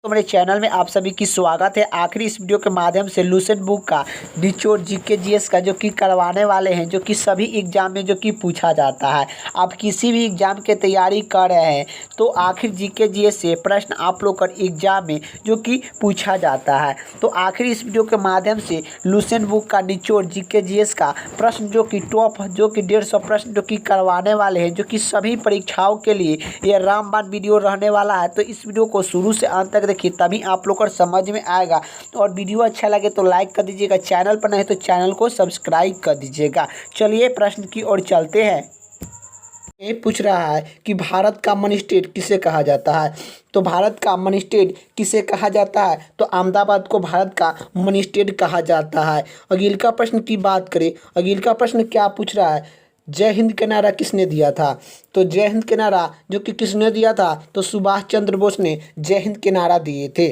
तो मेरे चैनल में आप सभी की स्वागत है। आखिरी इस वीडियो के माध्यम से लुसेंट बुक का निचोड़ जीके जीएस का जो कि करवाने वाले हैं, जो कि सभी एग्जाम में जो कि पूछा जाता है। आप किसी भी एग्जाम की तैयारी कर रहे हैं तो आखिर जीके जीएस से प्रश्न आप लोग का एग्जाम में जो कि पूछा जाता है। तो आखिर इस वीडियो के माध्यम से लुसेंट बुक का निचोड़ जीके जीएस का प्रश्न जो कि टॉप जो कि 150 प्रश्न जो कि करवाने वाले हैं, जो कि सभी परीक्षाओं के लिए ये रामबाण वीडियो रहने वाला है। तो इस वीडियो को शुरू से अंत तक देखिए, तभी आप लोग को समझ में आएगा। और वीडियो अच्छा लगे तो लाइक कर दीजिएगा, चैनल पर नहीं तो चैनल को सब्सक्राइब कर दीजिएगा। चलिए प्रश्न की ओर चलते हैं। ये पूछ रहा है कि भारत का मनी स्टेट किसे कहा जाता है। तो भारत का मनी स्टेट किसे कहा जाता है, तो अहमदाबाद को भारत का मनी स्टेट कहा जाता है। अगले का प्रश्न की बात करें, अगले का प्रश्न क्या पूछ रहा है, जय हिंद का नारा किसने दिया था। तो जय हिंद के नारा जो कि किसने दिया था, तो सुभाष चंद्र बोस ने जय हिंद के नारा दिए थे।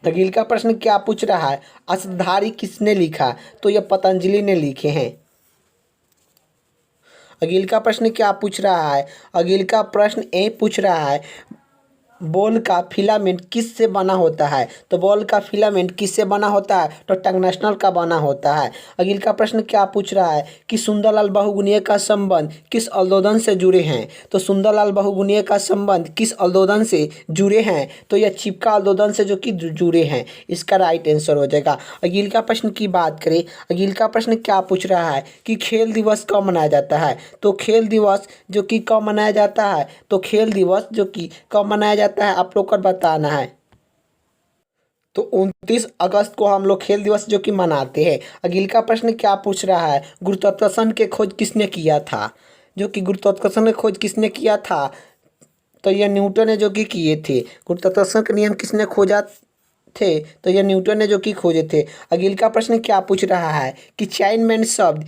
अगले का प्रश्न क्या पूछ रहा है, अष्टधारी किसने लिखा, तो यह पतंजलि ने लिखे हैं। अगले का प्रश्न क्या पूछ रहा है, अगले का प्रश्न ये पूछ रहा है, बॉल का फिलामेंट किससे बना होता है। तो बॉल का फिलामेंट किससे बना होता है, तो टंगस्टन का बना होता है। अगले का प्रश्न क्या पूछ रहा है कि सुंदरलाल बहुगुणीय का संबंध किस अल्दोदन से जुड़े हैं। तो सुंदरलाल बहुगुणीय का संबंध किस अल्दोदन से जुड़े हैं, तो यह चिपका अल्दोदन से जो कि जुड़े हैं। इसका राइट आंसर हो जाएगा। अगले का प्रश्न की बात करें, अगले का प्रश्न क्या पूछ रहा है कि खेल दिवस कब मनाया जाता है। तो खेल दिवस जो कि कब मनाया जाता है, तो खेल दिवस जो कि कब मनाया जाता है आप लोग को बताना है। तो 29 अगस्त को हम लोग खेल दिवस जो कि मनाते हैं। अगले का प्रश्न क्या पूछ रहा है, गुरुत्वाकर्षण के खोज किसने किया था। जो कि गुरुत्वाकर्षण की खोज किसने किया था, तो यह न्यूटन ने जो कि किए थे। गुरुत्वाकर्षण के नियम किसने खोजा थे, तो यह न्यूटन ने जो कि खोजे थे। अगले का प्रश्न क्या पूछ रहा है कि चाइनमैन शब्द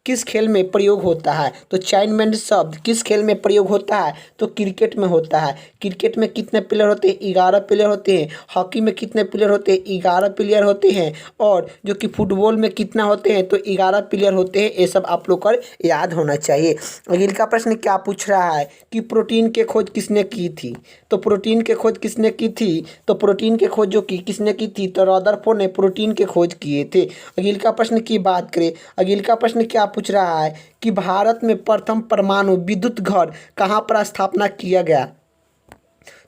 किस खेल में प्रयोग होता है। तो चाइनमैन शब्द किस खेल में प्रयोग होता है, तो क्रिकेट में होता है। क्रिकेट में कितने प्लेयर होते हैं, 11 प्लेयर होते हैं। हॉकी में कितने प्लेयर होते हैं, 11 प्लेयर होते हैं। और जो कि फुटबॉल में कितना होते हैं, तो 11 प्लेयर होते हैं। ये सब आप लोग को याद होना चाहिए। अगले का प्रश्न क्या पूछ रहा है कि प्रोटीन के खोज किसने की थी। तो प्रोटीन के खोज किसने की थी, तो प्रोटीन के खोज जो कि किसने की थी, तो रदरफोर्ड ने प्रोटीन के खोज किए थे। अगले का प्रश्न की बात करें, अगले का प्रश्न क्या पूछ रहा है कि भारत में प्रथम परमाणु विद्युत घर कहाँ पर स्थापना किया गया।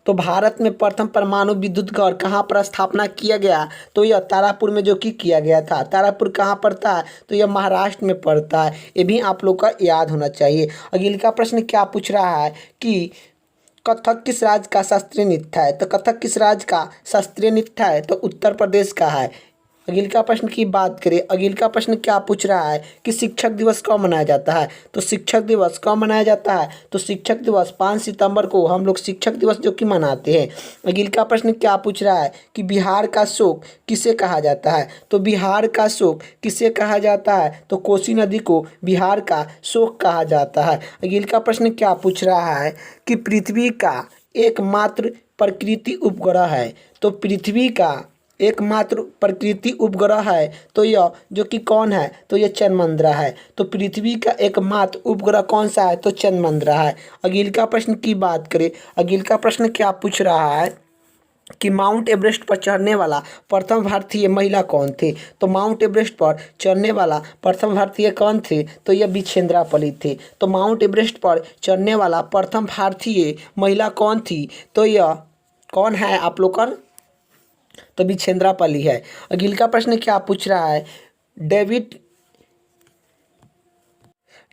तो भारत में प्रथम परमाणु विद्युत घर कहाँ पर स्थापना किया गया, तो यह तारापुर में जो कि किया गया था। तारापुर कहाँ पड़ता है, तो यह महाराष्ट्र में पड़ता है। ये भी आप लोग का याद होना चाहिए। अगले का प्रश्न क्या पूछ रहा है कि कथक किस राज्य का शास्त्रीय नृत्य है। तो कथक किस राज्य का शास्त्रीय नृत्य है, तो उत्तर प्रदेश का है। अगले का प्रश्न की बात करें, अगले का प्रश्न क्या पूछ रहा है कि शिक्षक दिवस कब मनाया जाता है। तो शिक्षक दिवस कब मनाया जाता है, तो शिक्षक दिवस 5 सितंबर को हम लोग शिक्षक दिवस जो कि मनाते हैं। अगले का प्रश्न क्या पूछ रहा है कि बिहार का शोक किसे कहा जाता है। तो बिहार का शोक किसे कहा जाता है, तो कोसी नदी को बिहार का शोक कहा जाता है। अगले का प्रश्न क्या पूछ रहा है कि पृथ्वी का एकमात्र प्रकृति उपग्रह है। तो पृथ्वी का एकमात्र प्रकृति उपग्रह है, तो यह जो कि कौन है, तो यह चंद्रमंडल है। तो पृथ्वी का एकमात्र उपग्रह कौन सा है, तो चंद्रमंडल है। अगले का प्रश्न की बात करें, अगले का प्रश्न क्या पूछ रहा है कि माउंट एवरेस्ट पर चढ़ने वाला प्रथम भारतीय महिला कौन थे। तो माउंट एवरेस्ट पर चढ़ने वाला प्रथम भारतीय कौन थे, तो यह विजेंद्रा पली थे। तो माउंट एवरेस्ट पर चढ़ने वाला प्रथम भारतीय महिला कौन थी, तो यह कौन है आप लोग का, तो विजेंद्रा पली है। अगले का प्रश्न क्या पूछ रहा है,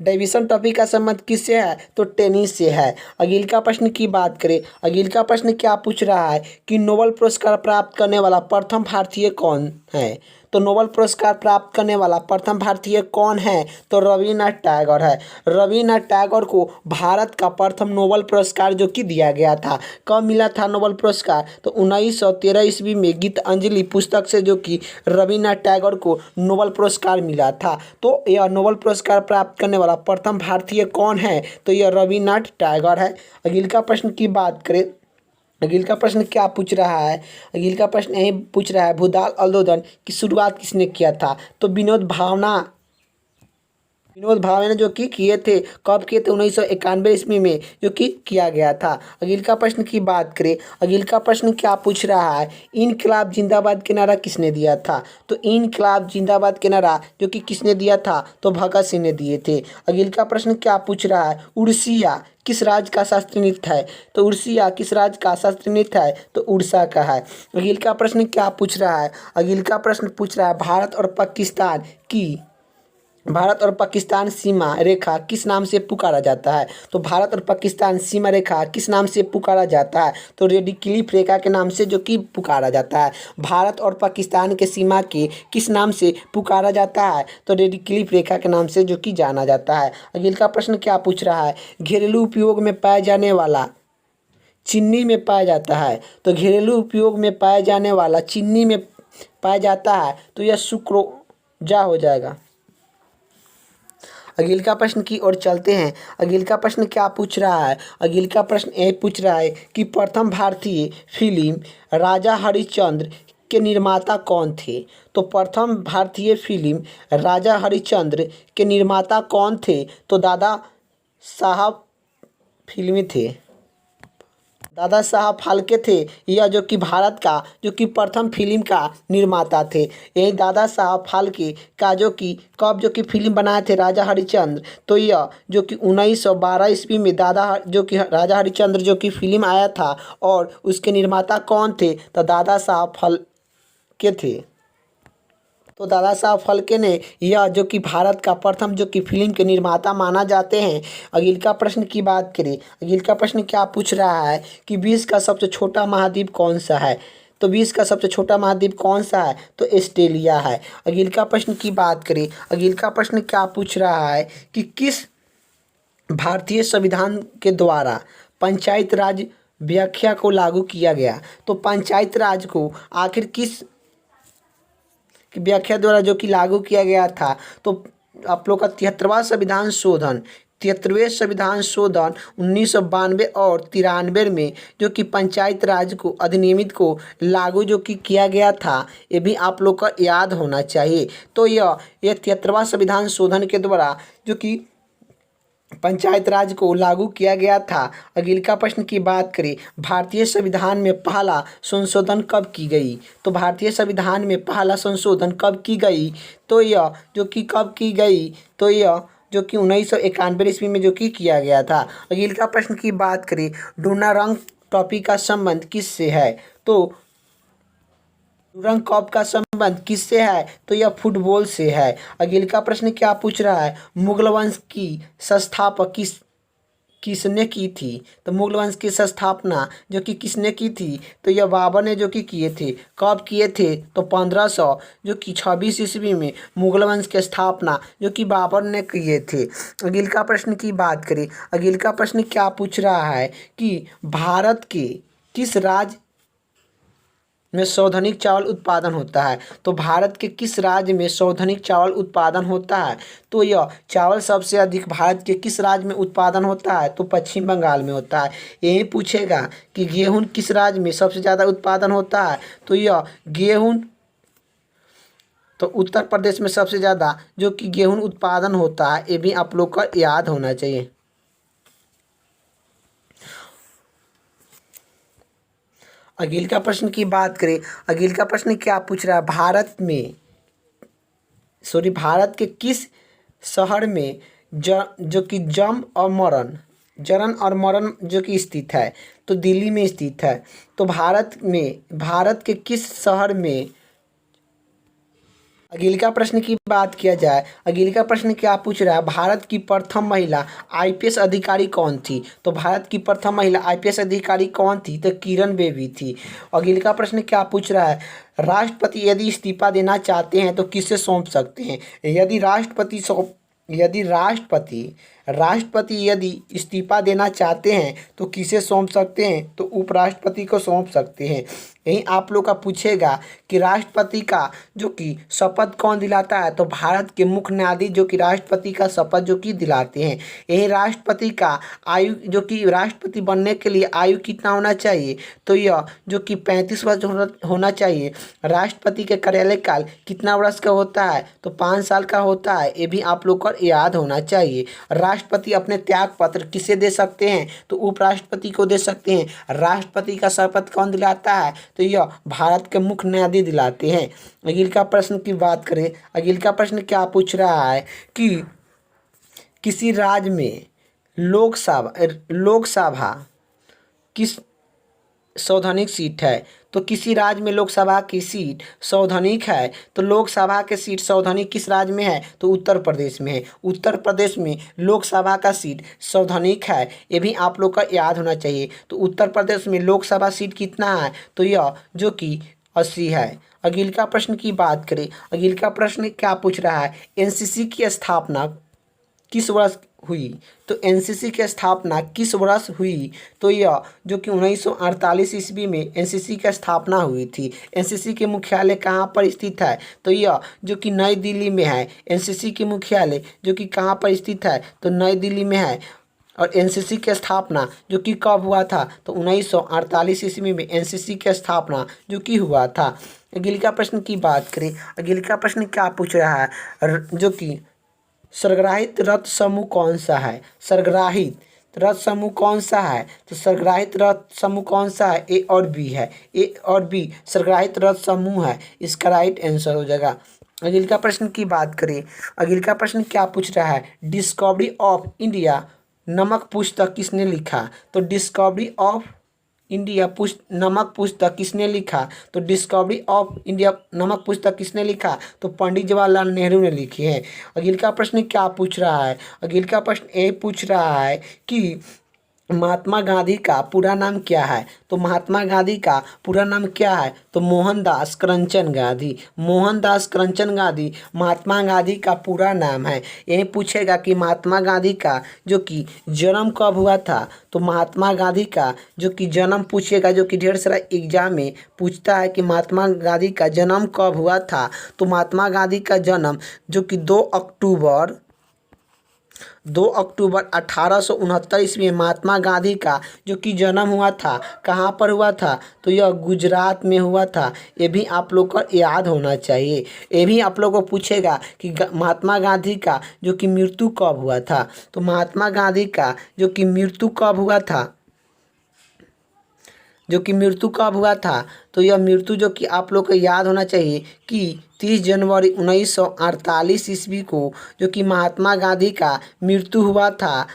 डेविसन ट्रॉफी का संबंध किससे है, तो टेनिस से है। अगले का प्रश्न की बात करें, अगले का प्रश्न क्या पूछ रहा है कि नोबेल पुरस्कार प्राप्त करने वाला प्रथम भारतीय कौन है। तो नोबेल पुरस्कार प्राप्त करने वाला प्रथम भारतीय कौन है, तो रविन्द्रनाथ टैगोर है। रविन्द्रनाथ टैगोर को भारत का प्रथम नोबेल पुरस्कार जो कि दिया गया था। कब मिला था नोबेल पुरस्कार, तो 1913 ईस्वी में गीतांजलि पुस्तक से जो कि रविन्द्रनाथ टैगोर को नोबेल पुरस्कार मिला था। तो यह नोबेल पुरस्कार प्राप्त करने वाला प्रथम भारतीय कौन है, तो यह रविन्द्रनाथ टैगोर है। अगले का प्रश्न की बात करें, अगले का प्रश्न क्या पूछ रहा है, अगले का प्रश्न यही पूछ रहा है भूदाल आंदोलन की शुरुआत किसने किया था। तो विनोद भावना विनोद भावे ने जो कि किए थे, कब किए थे? 1991 ईस्वी में जो कि किया गया था। अगले का प्रश्न की बात करें, अगले का प्रश्न क्या पूछ रहा है, इनकलाब जिंदाबाद के नारा किसने दिया था? तो इनकलाब जिंदाबाद के नारा जो कि किसने दिया था? तो भगत सिंह ने दिए थे। अगले का प्रश्न क्या पूछ रहा है, उड़िया किस राज्य का शास्त्रीय नृत्य है? तो उड़िया किस राज्य का शास्त्रीय नृत्य है? तो उड़ीसा का है। अगले का प्रश्न क्या पूछ रहा है, अगले का प्रश्न पूछ रहा है, भारत और पाकिस्तान सीमा रेखा किस नाम से पुकारा जाता है? तो भारत और पाकिस्तान सीमा रेखा किस नाम से पुकारा जाता है? तो रेड क्लिफ रेखा के नाम से जो कि पुकारा जाता है। भारत और पाकिस्तान के सीमा के किस नाम से पुकारा जाता है? तो रेड क्लिफ रेखा के नाम से जो कि जाना जाता है। अगले का प्रश्न क्या पूछ रहा है, घरेलू उपयोग में पाया जाने वाला चीनी में पाया जाता है? तो घरेलू उपयोग में पाया जाने वाला चीनी में पाया जाता है, तो यह सुक्रोजा हो जाएगा। अगले का प्रश्न की ओर चलते हैं। अगले का प्रश्न क्या पूछ रहा है, अगले का प्रश्न ये पूछ रहा है कि प्रथम भारतीय फिल्म राजा हरिश्चंद्र के निर्माता कौन थे? तो प्रथम भारतीय फिल्म राजा हरिश्चंद्र के निर्माता कौन थे? तो दादा साहब फिल्मी थे, दादा साहब फाल्के थे। यह जो कि भारत का जो कि प्रथम फिल्म का निर्माता थे। यही दादा साहब फाल्के का जो कि कब जो कि फिल्म बनाए थे राजा हरिश्चंद्र, तो यह जो कि 1912 ईस्वी में जो कि राजा हरिश्चंद्र जो कि फिल्म आया था, और उसके निर्माता कौन थे? तो दादा साहब फाल्के थे। तो दादा साहब फाल्के ने यह जो कि भारत का प्रथम जो कि फिल्म के निर्माता माना जाते हैं। अगले का प्रश्न की बात करें, अगले का प्रश्न क्या पूछ रहा है कि विश्व का सबसे छोटा महाद्वीप कौन सा है? तो विश्व का सबसे छोटा महाद्वीप कौन सा है? तो ऑस्ट्रेलिया है। अगले का प्रश्न की बात करें, अगले का प्रश्न क्या पूछ रहा है कि किस भारतीय संविधान के द्वारा पंचायत राज व्याख्या को लागू किया गया? तो पंचायत राज को आखिर किस की व्याख्या द्वारा जो कि लागू किया गया था? तो आप लोग का 73वें संविधान शोधन 1992 और 93 में जो कि पंचायत राज को अधिनियमित को लागू जो कि किया गया था, ये भी आप लोग का याद होना चाहिए। तो यह 73वां संविधान शोधन के द्वारा जो कि पंचायत राज को लागू किया गया था। अगले का प्रश्न की बात करें, भारतीय संविधान में पहला संशोधन कब की गई? तो भारतीय संविधान में पहला संशोधन कब की गई? तो यह जो कि कब की गई? तो यह जो कि 1991 ईस्वी में जो कि किया गया था। अगले का प्रश्न की बात करें, डोनाल्ड ट्रॉफी का संबंध किससे है? तो डूरंग कप का संबंध किससे है? तो यह फुटबॉल से है। अगले का प्रश्न क्या पूछ रहा है, मुगल वंश की संस्थापक किसने की थी? तो मुगल वंश की स्थापना जो कि किसने की थी? तो यह बाबर ने जो कि किए थे। कब किए थे? तो 1500 जो कि 26 ईस्वी में मुगल वंश की स्थापना जो कि बाबर ने किए थे। अगले का प्रश्न की बात करें, अगले का प्रश्न क्या पूछ रहा है कि भारत के किस राज्य में सर्वाधिक चावल उत्पादन होता है? तो भारत के किस राज्य में सर्वाधिक चावल उत्पादन होता है? तो यह चावल सबसे अधिक भारत के किस राज्य में उत्पादन होता है? तो पश्चिम बंगाल में होता है। यही पूछेगा कि गेहूं किस राज्य में सबसे ज़्यादा उत्पादन होता है? तो यह गेहूं तो उत्तर प्रदेश में सबसे ज़्यादा जो कि गेहूं उत्पादन होता है, ये भी आप लोग का याद होना चाहिए। अगले का प्रश्न की बात करें, अगले का प्रश्न क्या पूछ रहा है, भारत के किस शहर में जो कि जरन और मरन जो कि स्थित है? तो दिल्ली में स्थित है। तो भारत के किस शहर में? अगले का प्रश्न की बात किया जाए, अगले का प्रश्न क्या पूछ रहा है, भारत की प्रथम महिला आईपीएस अधिकारी कौन थी? तो भारत की प्रथम महिला आईपीएस अधिकारी कौन थी? तो किरण बेदी थी। अगले का प्रश्न क्या पूछ रहा है, राष्ट्रपति यदि इस्तीफा देना चाहते हैं तो किसे सौंप सकते हैं? यदि राष्ट्रपति राष्ट्रपति यदि इस्तीफा देना चाहते हैं तो किसे सौंप सकते हैं? तो उपराष्ट्रपति को सौंप सकते हैं। यहीं आप लोग का पूछेगा कि राष्ट्रपति का जो कि शपथ कौन दिलाता है? तो भारत के मुख्य न्यायाधीश जो कि राष्ट्रपति का शपथ जो कि दिलाते हैं। यही राष्ट्रपति का आयु जो कि राष्ट्रपति बनने के लिए आयु कितना होना चाहिए? तो यह जो कि 35 वर्ष होना चाहिए। राष्ट्रपति के कार्यालय काल कितना वर्ष का होता है? तो 5 साल का होता है। ये भी आप लोग को याद होना चाहिए। राष्ट्रपति अपने त्याग पत्र किसे दे सकते हैं? तो उपराष्ट्रपति को दे सकते हैं। राष्ट्रपति का शपथ कौन दिलाता है? तो यह भारत के मुख्य न्यायाधीश दिलाते हैं। अगले का प्रश्न की बात करें। अगले का प्रश्न क्या पूछ रहा है कि किसी राज्य में लोकसभा किस संवैधानिक सीट है? तो किसी राज्य में लोकसभा की सीट संवैधानिक है। तो लोकसभा की सीट संवैधानिक किस राज्य में है? तो उत्तर प्रदेश में है। उत्तर प्रदेश में लोकसभा का सीट संवैधानिक है। ये भी आप लोग का याद होना चाहिए। तो उत्तर प्रदेश में लोकसभा सीट कितना है? तो यह जो कि 80 है। अगले का प्रश्न की बात करें। अगले का प्रश्न क्या पूछ रहा है? एनसीसी की स्थापना किस वर्ष हुई? तो एनसीसी की स्थापना किस वर्ष हुई? तो यह जो कि 1948 ईस्वी में एनसीसी की स्थापना हुई थी। एनसीसी के मुख्यालय कहाँ पर स्थित है? तो यह जो कि नई दिल्ली में है। एनसीसी के मुख्यालय जो कि कहाँ पर स्थित है? तो नई दिल्ली में है। और एनसीसी की स्थापना जो कि कब हुआ था? तो 1948 ईस्वी में एनसीसी की स्थापना जो कि हुआ था। अगले का प्रश्न की बात करें। अगले का प्रश्न क्या पूछ रहा है? जो कि सरग्राहित रथ समूह कौन सा है? सरग्राहित रथ समूह कौन सा है? तो सरग्राहित रथ समूह कौन सा है? ए और बी है। ए और बी सरग्राहित रथ समूह है। इसका राइट आंसर हो जाएगा। अगले का प्रश्न की बात करें। अगले का प्रश्न क्या पूछ रहा है? डिस्कवरी ऑफ इंडिया नमक पुस्तक किसने लिखा? तो डिस्कवरी ऑफ इंडिया नमक पुस्तक किसने लिखा? तो डिस्कवरी ऑफ इंडिया नमक पुस्तक किसने लिखा? तो पंडित जवाहरलाल नेहरू ने लिखी है। अगले का प्रश्न क्या पूछ रहा है? अगले का प्रश्न ये पूछ रहा है कि महात्मा गांधी का पूरा नाम क्या है? तो महात्मा गांधी का पूरा नाम क्या है? तो मोहनदास करमचंद गांधी। मोहनदास करमचंद गांधी महात्मा गांधी का पूरा नाम है। यही पूछेगा कि महात्मा गांधी का जो कि जन्म कब हुआ था? तो महात्मा गांधी का जो कि जन्म पूछेगा, जो कि ढेर सारा एग्जाम में पूछता है कि महात्मा गांधी का जन्म कब हुआ था? तो महात्मा गांधी का जन्म जो कि 2 अक्टूबर 1869 ईस्वी में महात्मा गांधी का जो कि जन्म हुआ था। कहाँ पर हुआ था? तो यह गुजरात में हुआ था। ये भी आप लोग को याद होना चाहिए। ये भी आप लोग को पूछेगा कि महात्मा गांधी का जो कि मृत्यु कब हुआ था? तो महात्मा गांधी का जो कि मृत्यु कब हुआ था? जो कि मृत्यु कब हुआ था? तो यह मृत्यु जो कि आप लोग को याद होना चाहिए कि 30 जनवरी 1948 ईस्वी को जो कि महात्मा गांधी का मृत्यु हुआ था।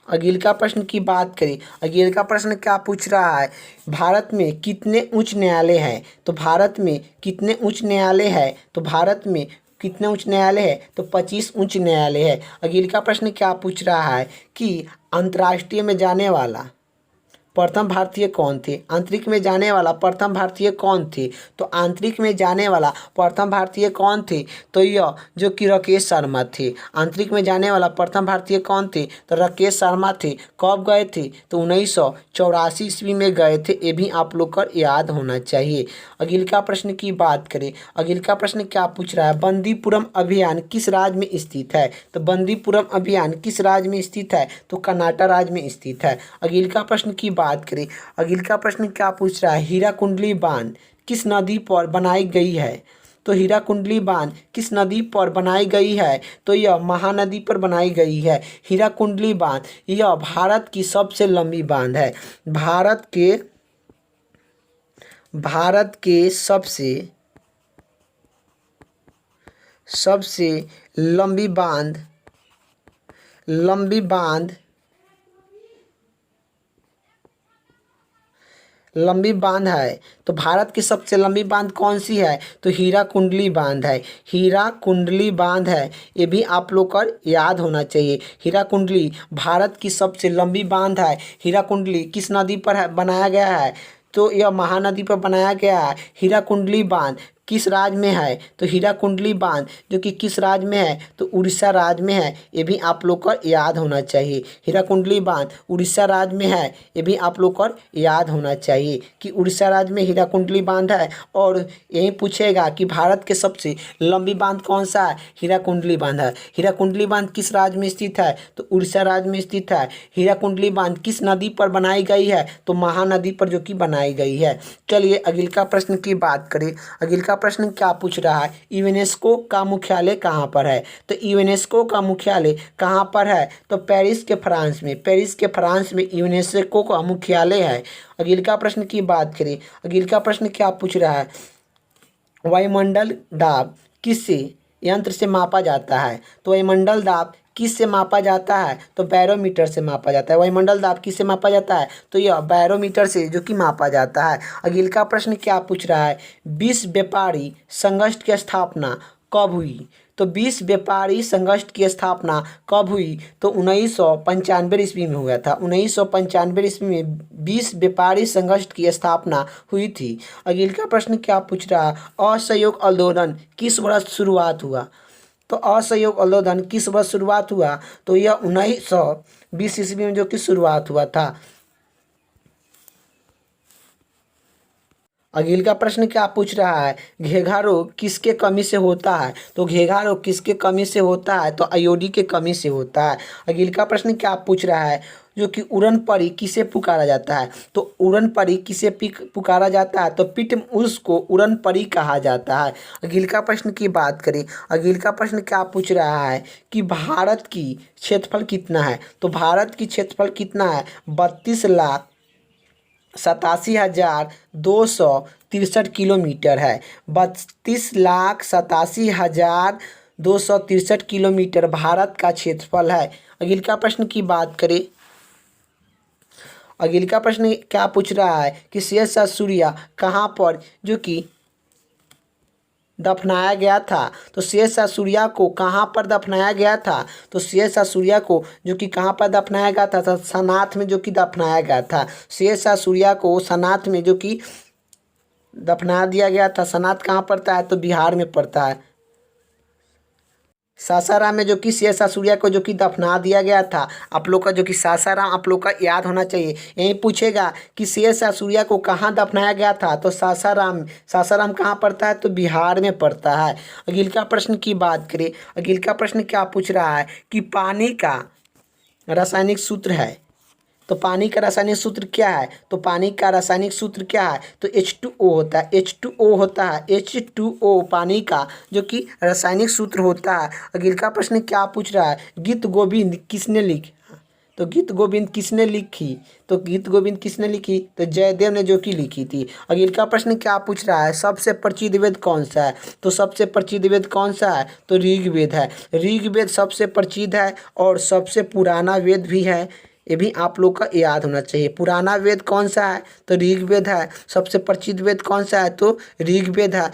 अगले का प्रश्न की बात करें। अगले का प्रश्न क्या पूछ रहा है? भारत में कितने उच्च न्यायालय हैं? तो भारत में कितने उच्च न्यायालय है? तो भारत में कितने उच्च न्यायालय है? तो 25 उच्च न्यायालय है। अगले का प्रश्न क्या पूछ रहा है कि अंतर्राष्ट्रीय में जाने वाला प्रथम भारतीय कौन थे? आंतरिक में जाने वाला प्रथम भारतीय कौन थे? तो आंतरिक में जाने वाला प्रथम भारतीय कौन थे? तो यह जो कि राकेश शर्मा थे। आंतरिक में जाने वाला प्रथम भारतीय कौन थे? तो राकेश शर्मा थे। कब गए थे? तो 1984 ईस्वी में गए थे। ये भी आप लोग को याद होना चाहिए। अगले का प्रश्न की बात करें। अगले का प्रश्न क्या पूछ रहा है? बंदीपुरम अभियान किस राज्य में स्थित है? तो बंदीपुरम अभियान किस राज्य में स्थित है? तो कर्नाटक राज्य में स्थित है। अगले का प्रश्न की बात करें। अगले का प्रश्न क्या पूछ रहा है? हीराकुंडली बांध किस नदी पर बनाई गई है? तो हीराकुंडली बांध किस नदी पर बनाई गई है? तो यह महानदी पर बनाई गई है। हीराकुंडली बांध यह भारत की सबसे लंबी बांध है। भारत के सबसे लंबी बांध है। तो भारत की सबसे लंबी बांध कौन सी है? तो हीराकुंडली बांध है। हीराकुंडली बांध है। ये भी आप लोग को याद होना चाहिए। हीराकुंडली भारत की सबसे लंबी बांध है। हीराकुंडली किस नदी पर बनाया गया है? तो यह महानदी पर बनाया गया है। हीराकुंडली बांध किस राज्य में है? तो हीराकुंडली बांध जो कि किस राज्य में है? तो उड़ीसा राज्य में है। ये भी आप लोग को याद होना चाहिए। हीराकुंडली बांध उड़ीसा राज्य में है। ये भी आप लोग को याद होना चाहिए कि उड़ीसा राज्य में हीराकुंडली बांध है। और यही पूछेगा कि भारत के सबसे लंबी बांध कौन सा है? हीराकुंडली बांध है। हीराकुंडली बांध किस राज्य में स्थित है? तो उड़ीसा राज्य में स्थित है। हीराकुंडली बांध किस नदी पर बनाई गई है? तो महानदी पर जो कि बनाई गई है। चलिए अगले का प्रश्न की बात करें। अगले का प्रश्न क्या पूछ रहा है? यूनेस्को का मुख्यालय कहाँ पर है? तो यूनेस्को का मुख्यालय कहाँ पर है? तो पेरिस के फ्रांस में। पेरिस के फ्रांस में यूनेस्को का मुख्यालय है। अगले का प्रश्न की बात करें। अगले का प्रश्न क्या पूछ रहा है? वायुमंडल दाब किस यंत्र से मापा जाता है? तो वायुमंडल दाब किस से मापा जाता है? तो बैरोमीटर से मापा जाता है। वायुमंडल दाब किस से मापा जाता है? तो यह बैरोमीटर से जो कि मापा जाता है। अगले का प्रश्न क्या पूछ रहा है? विश्व व्यापारी संगठन की स्थापना कब हुई? तो विश्व व्यापारी संगठन की स्थापना कब हुई? तो 1995 ईस्वी में हुआ था। 1995 ईस्वी में विश्व व्यापारी संगठन की स्थापना हुई थी। अगले का प्रश्न क्या पूछ रहा है? असहयोग आंदोलन किस वर्ष शुरुआत हुआ? तो असहयोग आंदोलन किस वर्ष शुरुआत हुआ? तो यह 1920 ईस्वी में जो कि शुरुआत हुआ था। अगले का प्रश्न क्या पूछ रहा है? घेघा रोग किसके कमी से होता है? तो घेघा रोग किसके कमी से होता है? तो आयोडी के कमी से होता है। अगले का प्रश्न क्या पूछ रहा है? जो कि उड़न परी किसे पुकारा जाता है? तो उड़न परी किसे पुकारा जाता है? तो पिटमूस को उड़न परी कहा जाता है। अगले का प्रश्न की बात करें। अगले का प्रश्न क्या पूछ रहा है कि भारत की क्षेत्रफल कितना है? तो भारत की क्षेत्रफल कितना है? 32,87,263 किलोमीटर है। 32,87,263 किलोमीटर भारत का क्षेत्रफल है। अगले का प्रश्न की बात करें। अगले का प्रश्न क्या पूछ रहा है कि शेरशाह सूर्या कहाँ पर जो कि दफनाया गया था? तो शेरशाह सूर्या को कहाँ पर दफनाया गया था? तो शेरशाह सूर्या को जो कि कहाँ पर दफनाया गया था? तो सनाथ में जो कि दफनाया गया था। शेरशाह सूर्या को सनाथ में जो कि दफना दिया गया था। सनाथ कहाँ पड़ता है? तो बिहार में पड़ता है। सासाराम में जो कि शेरशाह सूर्या को जो कि दफना दिया गया था। आप लोग का जो कि सासाराम आप लोग का याद होना चाहिए। यही पूछेगा कि शेरशाह सूर्या को कहाँ दफनाया गया था? तो सासाराम। सासाराम कहाँ पड़ता है? तो बिहार में पड़ता है। अगले का प्रश्न की बात करें। अगले का प्रश्न क्या पूछ रहा है कि पानी का रासायनिक सूत्र है? तो पानी का रासायनिक सूत्र क्या है? तो पानी का रासायनिक सूत्र क्या है? तो H2O होता है। H2O होता है। H2O पानी का जो कि रासायनिक सूत्र होता है। अगले का प्रश्न क्या पूछ रहा है? गीत गोविंद किसने लिखी? तो गीत गोविंद किसने लिखी? तो गीत गोविंद किसने लिखी? तो जयदेव ने जो कि लिखी थी। अगले का प्रश्न क्या पूछ रहा है? सबसे प्रसिद्ध वेद कौन सा है? तो सबसे प्रसिद्ध वेद कौन सा है? तो ऋग्वेद है। ऋग्वेद सबसे प्रसिद्ध है और सबसे पुराना वेद भी है। ये भी आप लोग का याद होना चाहिए। पुराना वेद कौन सा है? तो ऋग्वेद है। सबसे प्रसिद्ध वेद कौन सा है? तो ऋग्वेद है।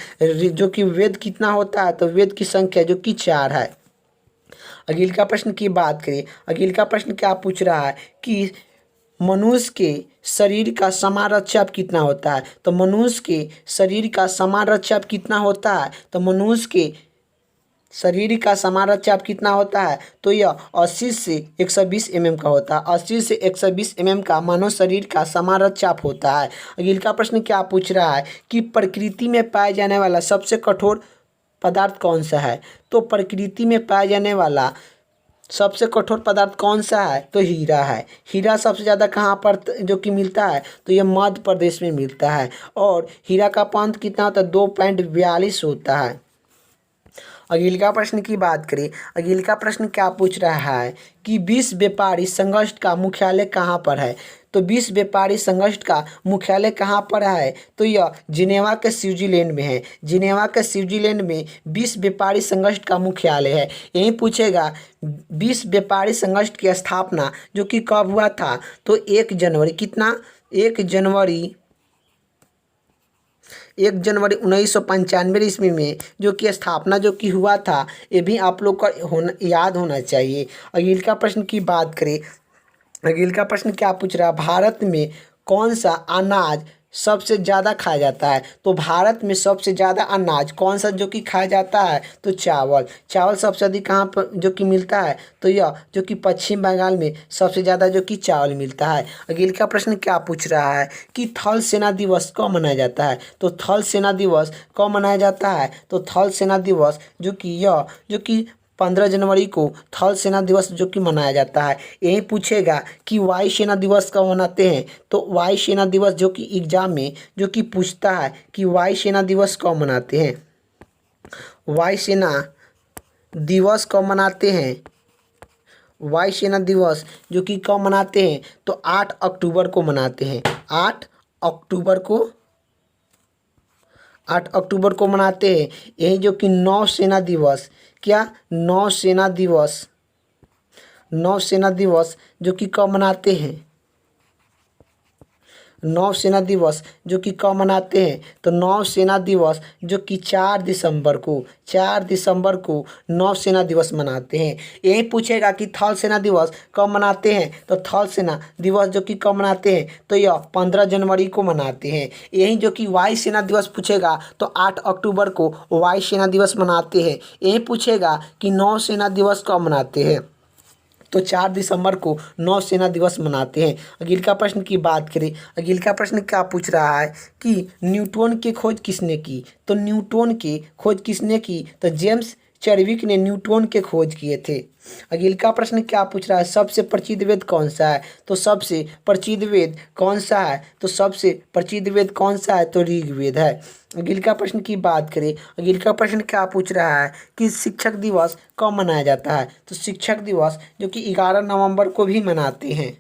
जो कि वेद कितना होता है? तो वेद की संख्या जो कि 4 है। अगले का प्रश्न की बात करें। अगले का प्रश्न क्या पूछ रहा है कि मनुष्य के शरीर का समान रक्षाप कितना होता है? तो मनुष्य के शरीर का समान रक्षाप कितना होता है? तो मनुष्य के शरीर का समान रक्षाप कितना होता है? तो यह 80 से 120 mm का होता है। 80 से 120 mm का मानव शरीर का समान रक्षाप होता है। अगले का प्रश्न क्या पूछ रहा है कि प्रकृति में पाए जाने वाला सबसे कठोर पदार्थ कौन सा है? तो प्रकृति में पाया जाने वाला सबसे कठोर पदार्थ कौन सा है? तो हीरा है। हीरा सबसे ज़्यादा कहाँ पर जो कि मिलता है? तो यह मध्य प्रदेश में मिलता है। और हीरा का पंथ कितना होता है? 2.42 होता है। अगले का प्रश्न की बात करें। अगले का प्रश्न क्या पूछ रहा है कि विश्व व्यापारी संगठन का मुख्यालय कहाँ पर है? तो विश्व व्यापारी संगठन का मुख्यालय कहाँ पर है? तो यह जिनेवा के स्विट्जरलैंड में है। जिनेवा के स्विट्जरलैंड में विश्व व्यापारी संगठन का मुख्यालय है। यही पूछेगा विश्व व्यापारी संगठन की स्थापना जो कि कब हुआ था? तो 1 जनवरी कितना? 1 जनवरी 1995 ईस्वी में जो कि स्थापना जो कि हुआ था। ये भी आप लोग का याद होना चाहिए। अगले का प्रश्न की बात करें। अगले का प्रश्न क्या पूछ रहा है? भारत में कौन सा अनाज सबसे ज़्यादा खाया जाता है? तो भारत में सबसे ज़्यादा अनाज कौन सा जो कि खाया जाता है? तो चावल। चावल सबसे अधिक कहाँ पर जो कि मिलता है? तो यह जो कि पश्चिम बंगाल में सबसे ज़्यादा जो कि चावल मिलता है। अगले का प्रश्न क्या पूछ रहा है कि थल सेना दिवस कब मनाया जाता है? तो थल सेना दिवस कब मनाया जाता है? तो थल सेना दिवस जो कि 15 जनवरी को थल सेना दिवस जो कि मनाया जाता है। यही पूछेगा कि वायु सेना दिवस कब मनाते हैं? तो वायु सेना दिवस जो कि एग्जाम में जो कि पूछता है कि वायु सेना दिवस कब मनाते हैं? वायु सेना दिवस कब मनाते हैं? वायु सेना दिवस जो कि कब मनाते हैं? तो 8 अक्टूबर को मनाते हैं। 8 अक्टूबर को 8 अक्टूबर को मनाते हैं। यही जो कि नौसेना दिवस, क्या नौसेना दिवस, नौसेना दिवस जो कि कब मनाते हैं? नौसेना दिवस जो कि कब मनाते हैं? तो नौसेना दिवस जो कि 4 दिसंबर को नौसेना दिवस मनाते हैं। यही पूछेगा कि थल सेना दिवस कब मनाते हैं? तो थल सेना दिवस जो कि कब मनाते हैं? तो यह 15 जनवरी को मनाते हैं। यही जो कि वायु सेना दिवस पूछेगा तो 8 अक्टूबर को वायु सेना दिवस मनाते हैं। यही पूछेगा कि नौसेना दिवस कब मनाते हैं? तो 4 दिसंबर को नौसेना दिवस मनाते हैं। अगले का प्रश्न की बात करें, अगले का प्रश्न क्या पूछ रहा है कि न्यूटन की खोज किसने की? तो न्यूटन की खोज किसने की? तो जेम्स चैडविक ने न्यूटन के खोज किए थे। अगले का प्रश्न क्या पूछ रहा है, सबसे प्रसिद्ध वेद कौन सा है? तो सबसे प्रसिद्ध वेद कौन सा है? तो सबसे प्रसिद्ध वेद कौन सा है? तो ऋग्वेद है। अगले का प्रश्न की बात करें, अगले का प्रश्न क्या पूछ रहा है कि शिक्षक दिवस कब मनाया जाता है? तो शिक्षक दिवस जो कि 11 नवंबर को भी मनाते हैं।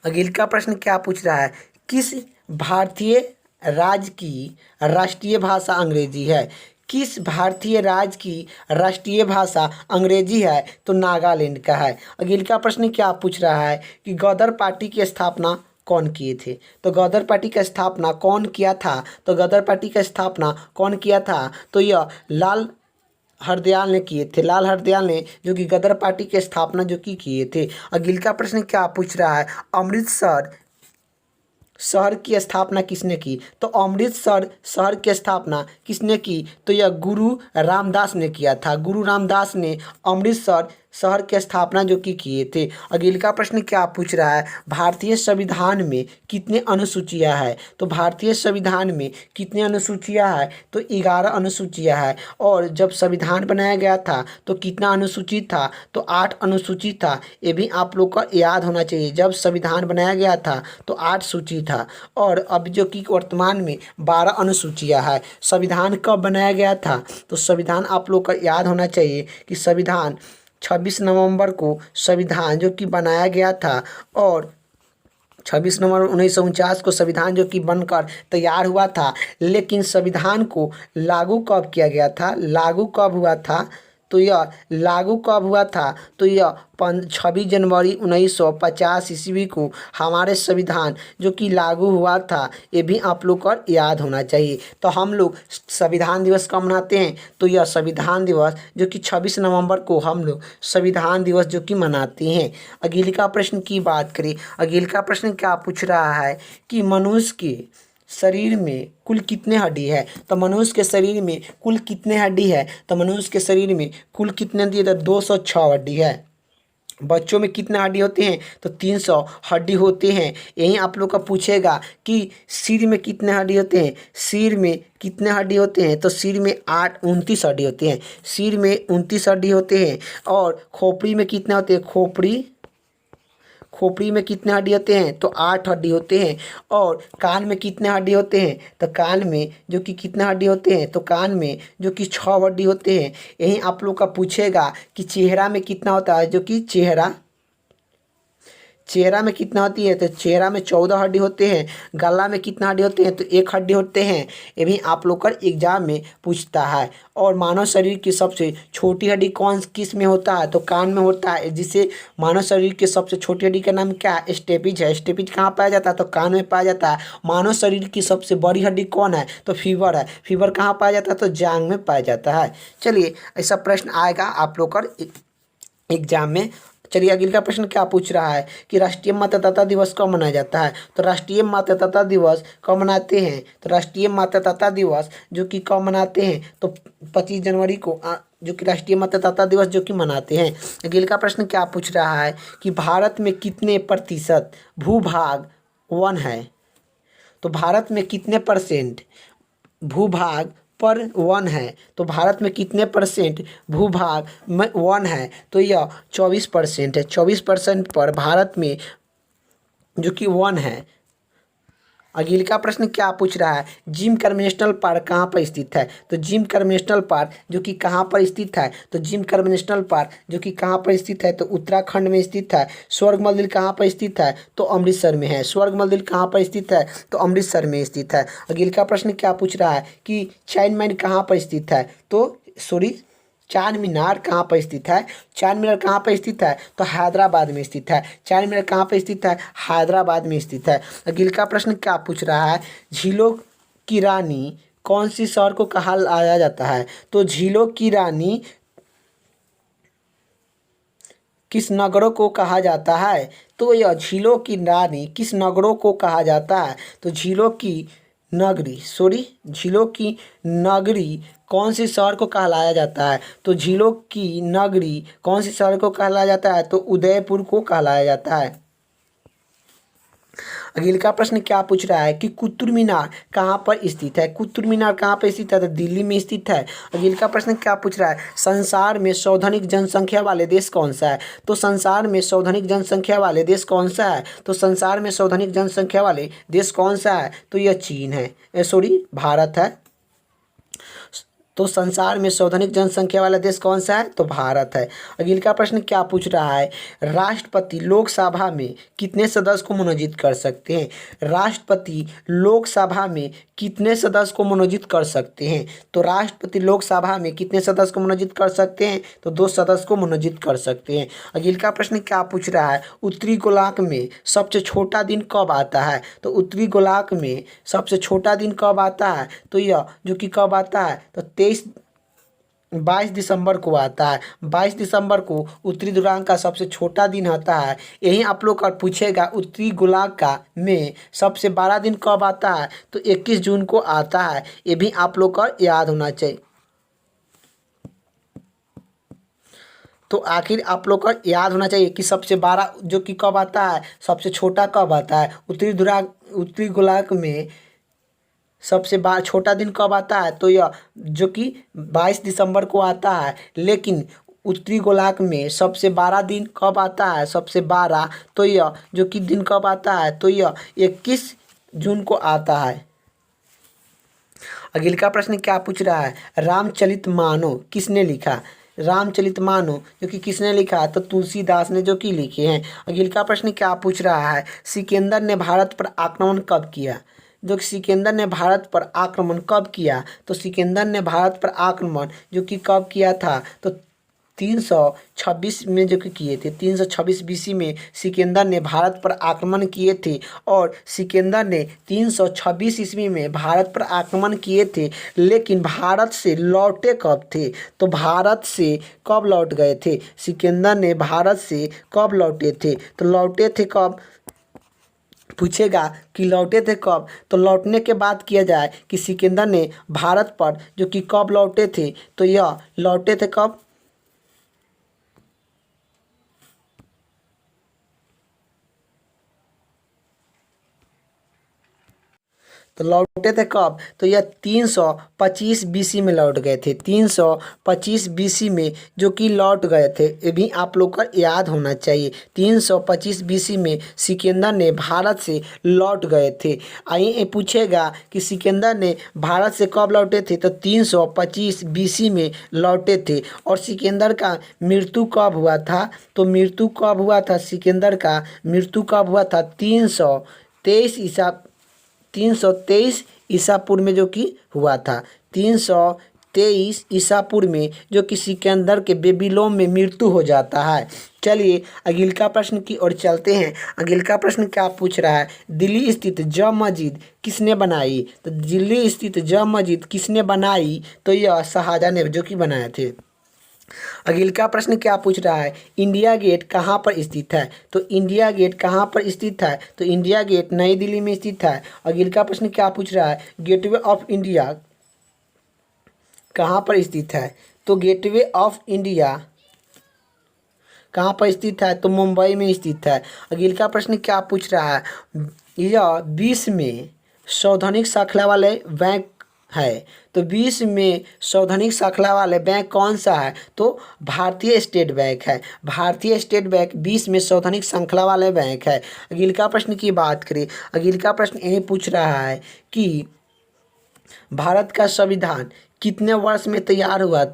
अगले का प्रश्न क्या पूछ रहा है, किस भारतीय राज्य की राष्ट्रीय भाषा अंग्रेजी है? किस भारतीय राज्य की राष्ट्रीय भाषा अंग्रेजी है? तो नागालैंड का है। अगले का प्रश्न क्या पूछ रहा है कि गदर पार्टी की स्थापना कौन किए थे? तो गदर पार्टी का स्थापना कौन किया था? तो गदर पार्टी का स्थापना कौन किया था? तो यह लाल हरदयाल ने किए थे। लाल हरदयाल ने जो कि गदर पार्टी की स्थापना जो कि किए थे। अगले का प्रश्न क्या पूछ रहा है, अमृतसर शहर की स्थापना किसने की? तो अमृतसर शहर की स्थापना किसने की? तो यह गुरु रामदास ने किया था। गुरु रामदास ने अमृतसर शहर की स्थापना जो कि किए थे। अगले का प्रश्न क्या पूछ रहा है, भारतीय संविधान में कितने अनुसूचियां हैं? तो भारतीय संविधान में कितने अनुसूचियां हैं? तो 11 अनुसूचियां हैं। और जब संविधान बनाया गया था तो कितना अनुसूचित था? तो 8 अनुसूचित था। ये भी आप लोग का याद होना चाहिए, जब संविधान बनाया गया था तो 8 सूची था और अब जो कि वर्तमान में 12 अनुसूचियां है। संविधान कब बनाया गया था? तो संविधान आप लोग का याद होना चाहिए कि संविधान 26 नवंबर को संविधान जो कि बनाया गया था और 26 नवंबर 1949 को संविधान जो कि बनकर तैयार हुआ था। लेकिन संविधान को लागू कब किया गया था? लागू कब हुआ था? तो यह लागू कब हुआ था? तो यह 26 जनवरी 1950 ईस्वी को हमारे संविधान जो कि लागू हुआ था। ये भी आप लोग को याद होना चाहिए। तो हम लोग संविधान दिवस कब मनाते हैं? तो यह संविधान दिवस जो कि 26 नवंबर को हम लोग संविधान दिवस जो कि मनाते हैं। अगले का प्रश्न की बात करें, अगले का प्रश्न क्या पूछ रहा है कि मनुष्य के शरीर में कुल कितने हड्डी है? तो मनुष्य के शरीर में कुल कितने हड्डी है? तो मनुष्य के शरीर में कुल कितने हड्डी है? तो 206 हड्डी है। बच्चों में कितने हड्डी होते हैं? तो 300 हड्डी होते हैं। यही आप लोग का पूछेगा कि सिर में कितने हड्डी होते हैं? सिर में कितने हड्डी होते हैं? तो सिर में 29 हड्डी होते हैं। सिर में 29 हड्डी होते हैं। और खोपड़ी में कितने होते हैं? खोपड़ी में कितने हड्डी होते हैं? तो 8 हड्डी होते हैं। और कान में कितने हड्डी होते हैं? तो कान में जो कि कितने हड्डी होते हैं? तो कान में जो कि 6 हड्डी होते हैं। यही आप लोग का पूछेगा कि चेहरा में कितना होता है? जो कि चेहरा में कितना होती है? तो चेहरा में 14 हड्डी होते हैं। गला में कितना हड्डी होते हैं? तो 1 हड्डी होते हैं। ये भी आप लोग का एग्जाम में पूछता है। और मानव शरीर की सबसे छोटी हड्डी कौन किस में होता है? तो कान में होता है। जिसे मानव शरीर की सबसे छोटी हड्डी का नाम क्या है? स्टेपिज है। स्टेपिज कहाँ पाया जाता है? तो कान में पाया जाता है। मानव शरीर की सबसे बड़ी हड्डी कौन है? तो फीवर है। फीवर कहाँ पाया जाता है? तो जांघ में पाया जाता है। चलिए, ऐसा प्रश्न आएगा आप लोग का एग्जाम में। चलिए अगले का प्रश्न क्या पूछ रहा है कि राष्ट्रीय मतदाता दिवस कब मनाया जाता है। तो राष्ट्रीय मतदाता दिवस कब मनाते हैं, तो राष्ट्रीय मतदाता दिवस जो कि कब मनाते हैं, तो 25 जनवरी को जो कि राष्ट्रीय मतदाता दिवस जो कि मनाते हैं। अगले का प्रश्न क्या पूछ रहा है कि भारत में कितने प्रतिशत भूभाग वन है। तो भारत में कितने परसेंट भूभाग पर वन है, तो भारत में कितने परसेंट भूभाग में वन है, तो यह 24% है। 24% पर भारत में जो कि वन है। अगले का प्रश्न क्या पूछ रहा है, जिम कॉर्बेट नेशनल पार्क कहाँ पर स्थित है। तो जिम कॉर्बेट नेशनल पार्क जो कि कहाँ पर स्थित है, तो जिम कॉर्बेट नेशनल पार्क जो कि कहाँ पर स्थित है, तो उत्तराखंड में स्थित है। स्वर्ग मंदिर कहाँ पर स्थित है, तो अमृतसर में है। स्वर्ग मंदिर कहाँ पर स्थित है, तो अमृतसर में स्थित है। अगले का प्रश्न क्या पूछ रहा है कि चाइना कहाँ पर स्थित है, तो चार मीनार कहाँ पर स्थित है। चार मीनार कहाँ पर स्थित है, तो हैदराबाद में स्थित है। चार मीनार कहाँ पर स्थित है, हैदराबाद में स्थित है। अगले का प्रश्न क्या पूछ रहा है, झीलों की रानी कौन सी शहर को कहा जाता है। तो झीलों की रानी किस नगरों को कहा जाता है, तो यह झीलों की रानी किस नगरों को कहा जाता है। तो झीलों की नगरी कौन सी शहर को कहलाया जाता है। तो झीलों की नगरी कौन सी शहर को कहलाया जाता है, तो उदयपुर को कहलाया जाता है। अगले का प्रश्न क्या पूछ रहा है कि कुतुब मीनार कहाँ पर स्थित है। कुतुब मीनार कहाँ पर स्थित है, तो दिल्ली में स्थित है। अगले का प्रश्न क्या पूछ रहा है, संसार में सर्वाधिक जनसंख्या वाले देश कौन सा है। तो संसार में सर्वाधिक जनसंख्या वाले देश कौन सा है, तो संसार में सर्वाधिक जनसंख्या वाले देश कौन सा है, तो यह चीन है, भारत है। तो संसार में सर्वाधिक जनसंख्या वाला देश कौन सा है, तो भारत है। अगले का प्रश्न क्या पूछ रहा है, राष्ट्रपति लोकसभा में कितने सदस्य को मनोनीत कर सकते हैं। राष्ट्रपति लोकसभा में कितने सदस्य को मनोनीत कर सकते हैं। तो राष्ट्रपति लोकसभा में कितने सदस्य को मनोनीत कर सकते हैं, तो 2 सदस्य को मनोनीत कर सकते हैं। अगले का प्रश्न क्या पूछ रहा है, उत्तरी गोलार्ध में सबसे छोटा दिन कब आता है। तो उत्तरी गोलार्ध में सबसे छोटा दिन कब आता है, तो यह जो कि कब आता है, तो 22 दिसंबर को आता है। 22 दिसंबर को उत्तरी ध्रुवांक का सबसे छोटा दिन आता है। यही आप लोग का पूछेगा उत्तरी गोलार्ध का में सबसे बड़ा दिन कब आता है, तो 21 जून को आता है। ये भी आप लोग का याद होना चाहिए। तो आखिर आप लोग का याद होना चाहिए कि सबसे बड़ा जो कि कब आता है, सबसे छोटा कब आता है। उत्तरी गोलार्ध में सबसे छोटा दिन कब आता है, तो यह जो कि 22 दिसंबर को आता है। लेकिन उत्तरी गोलार्ध में सबसे बड़ा दिन कब आता है, सबसे बड़ा तो यह जो कि दिन कब आता है, तो यह 21 जून को आता है। अगले का प्रश्न क्या पूछ रहा है, रामचरितमानस किसने लिखा। रामचरितमानस जो कि किसने लिखा, तो तुलसीदास ने जो कि लिखे हैं। अगले का प्रश्न क्या पूछ रहा है, सिकंदर ने भारत पर आक्रमण कब किया। जो सिकंदर ने भारत पर आक्रमण कब किया, तो सिकंदर ने भारत पर आक्रमण जो कि कब किया था, तो 326 में जो कि किए थे। 326 BC में सिकंदर ने भारत पर आक्रमण किए थे। और सिकंदर ने 326 ईस्वी में भारत पर आक्रमण किए थे, लेकिन भारत से लौटे कब थे, तो भारत से कब लौट गए थे। सिकंदर ने भारत से कब लौटे थे, तो लौटे थे कब, पूछेगा कि लौटे थे कब, तो लौटने के बाद किया जाए कि सिकंदर ने भारत पर जो कि कब लौटे थे, तो यह लौटे थे कब, तो लौटे थे कब, तो यह 325 BC में लौट गए थे। 325 BC में जो कि लौट गए थे, ये भी आप लोग का याद होना चाहिए। 325 BC में सिकंदर ने भारत से लौट गए थे। आइए पूछेगा कि सिकंदर ने भारत से कब लौटे थे, तो 325 BC में लौटे थे। और सिकंदर का मृत्यु कब हुआ था, तो मृत्यु कब हुआ था, सिकंदर का मृत्यु कब हुआ था, 323 ईसापुर में जो कि हुआ था। 323 ईसापुर में जो कि सिकंदर के बेबीलोन में मृत्यु हो जाता है। चलिए अगले का प्रश्न की ओर चलते हैं। अगले का प्रश्न क्या पूछ रहा है, दिल्ली स्थित जामा मस्जिद किसने बनाई। तो दिल्ली स्थित जामा मस्जिद किसने बनाई, तो यह शाहजहां ने जो कि बनाए थे। अगले का प्रश्न क्या पूछ रहा है, इंडिया गेट कहाँ पर स्थित है। तो इंडिया गेट कहाँ पर स्थित है, तो इंडिया गेट नई दिल्ली में स्थित है। अगले का प्रश्न क्या पूछ रहा है, गेटवे ऑफ इंडिया कहाँ पर स्थित है। तो गेटवे ऑफ इंडिया कहाँ पर स्थित है, तो मुंबई में स्थित है। अगले का प्रश्न क्या पूछ रहा है, यह विश्व में सर्वाधिक शाखा वाले बैंक है। तो विश्व में सर्वाधिक शाखा वाले बैंक कौन सा है, तो भारतीय स्टेट बैंक है। भारतीय स्टेट बैंक विश्व में सर्वाधिक श्रृंखला वाले बैंक है। अगले का प्रश्न की बात करें, अगले का प्रश्न यही पूछ रहा है कि भारत का संविधान कितने वर्ष में तैयार हुआ।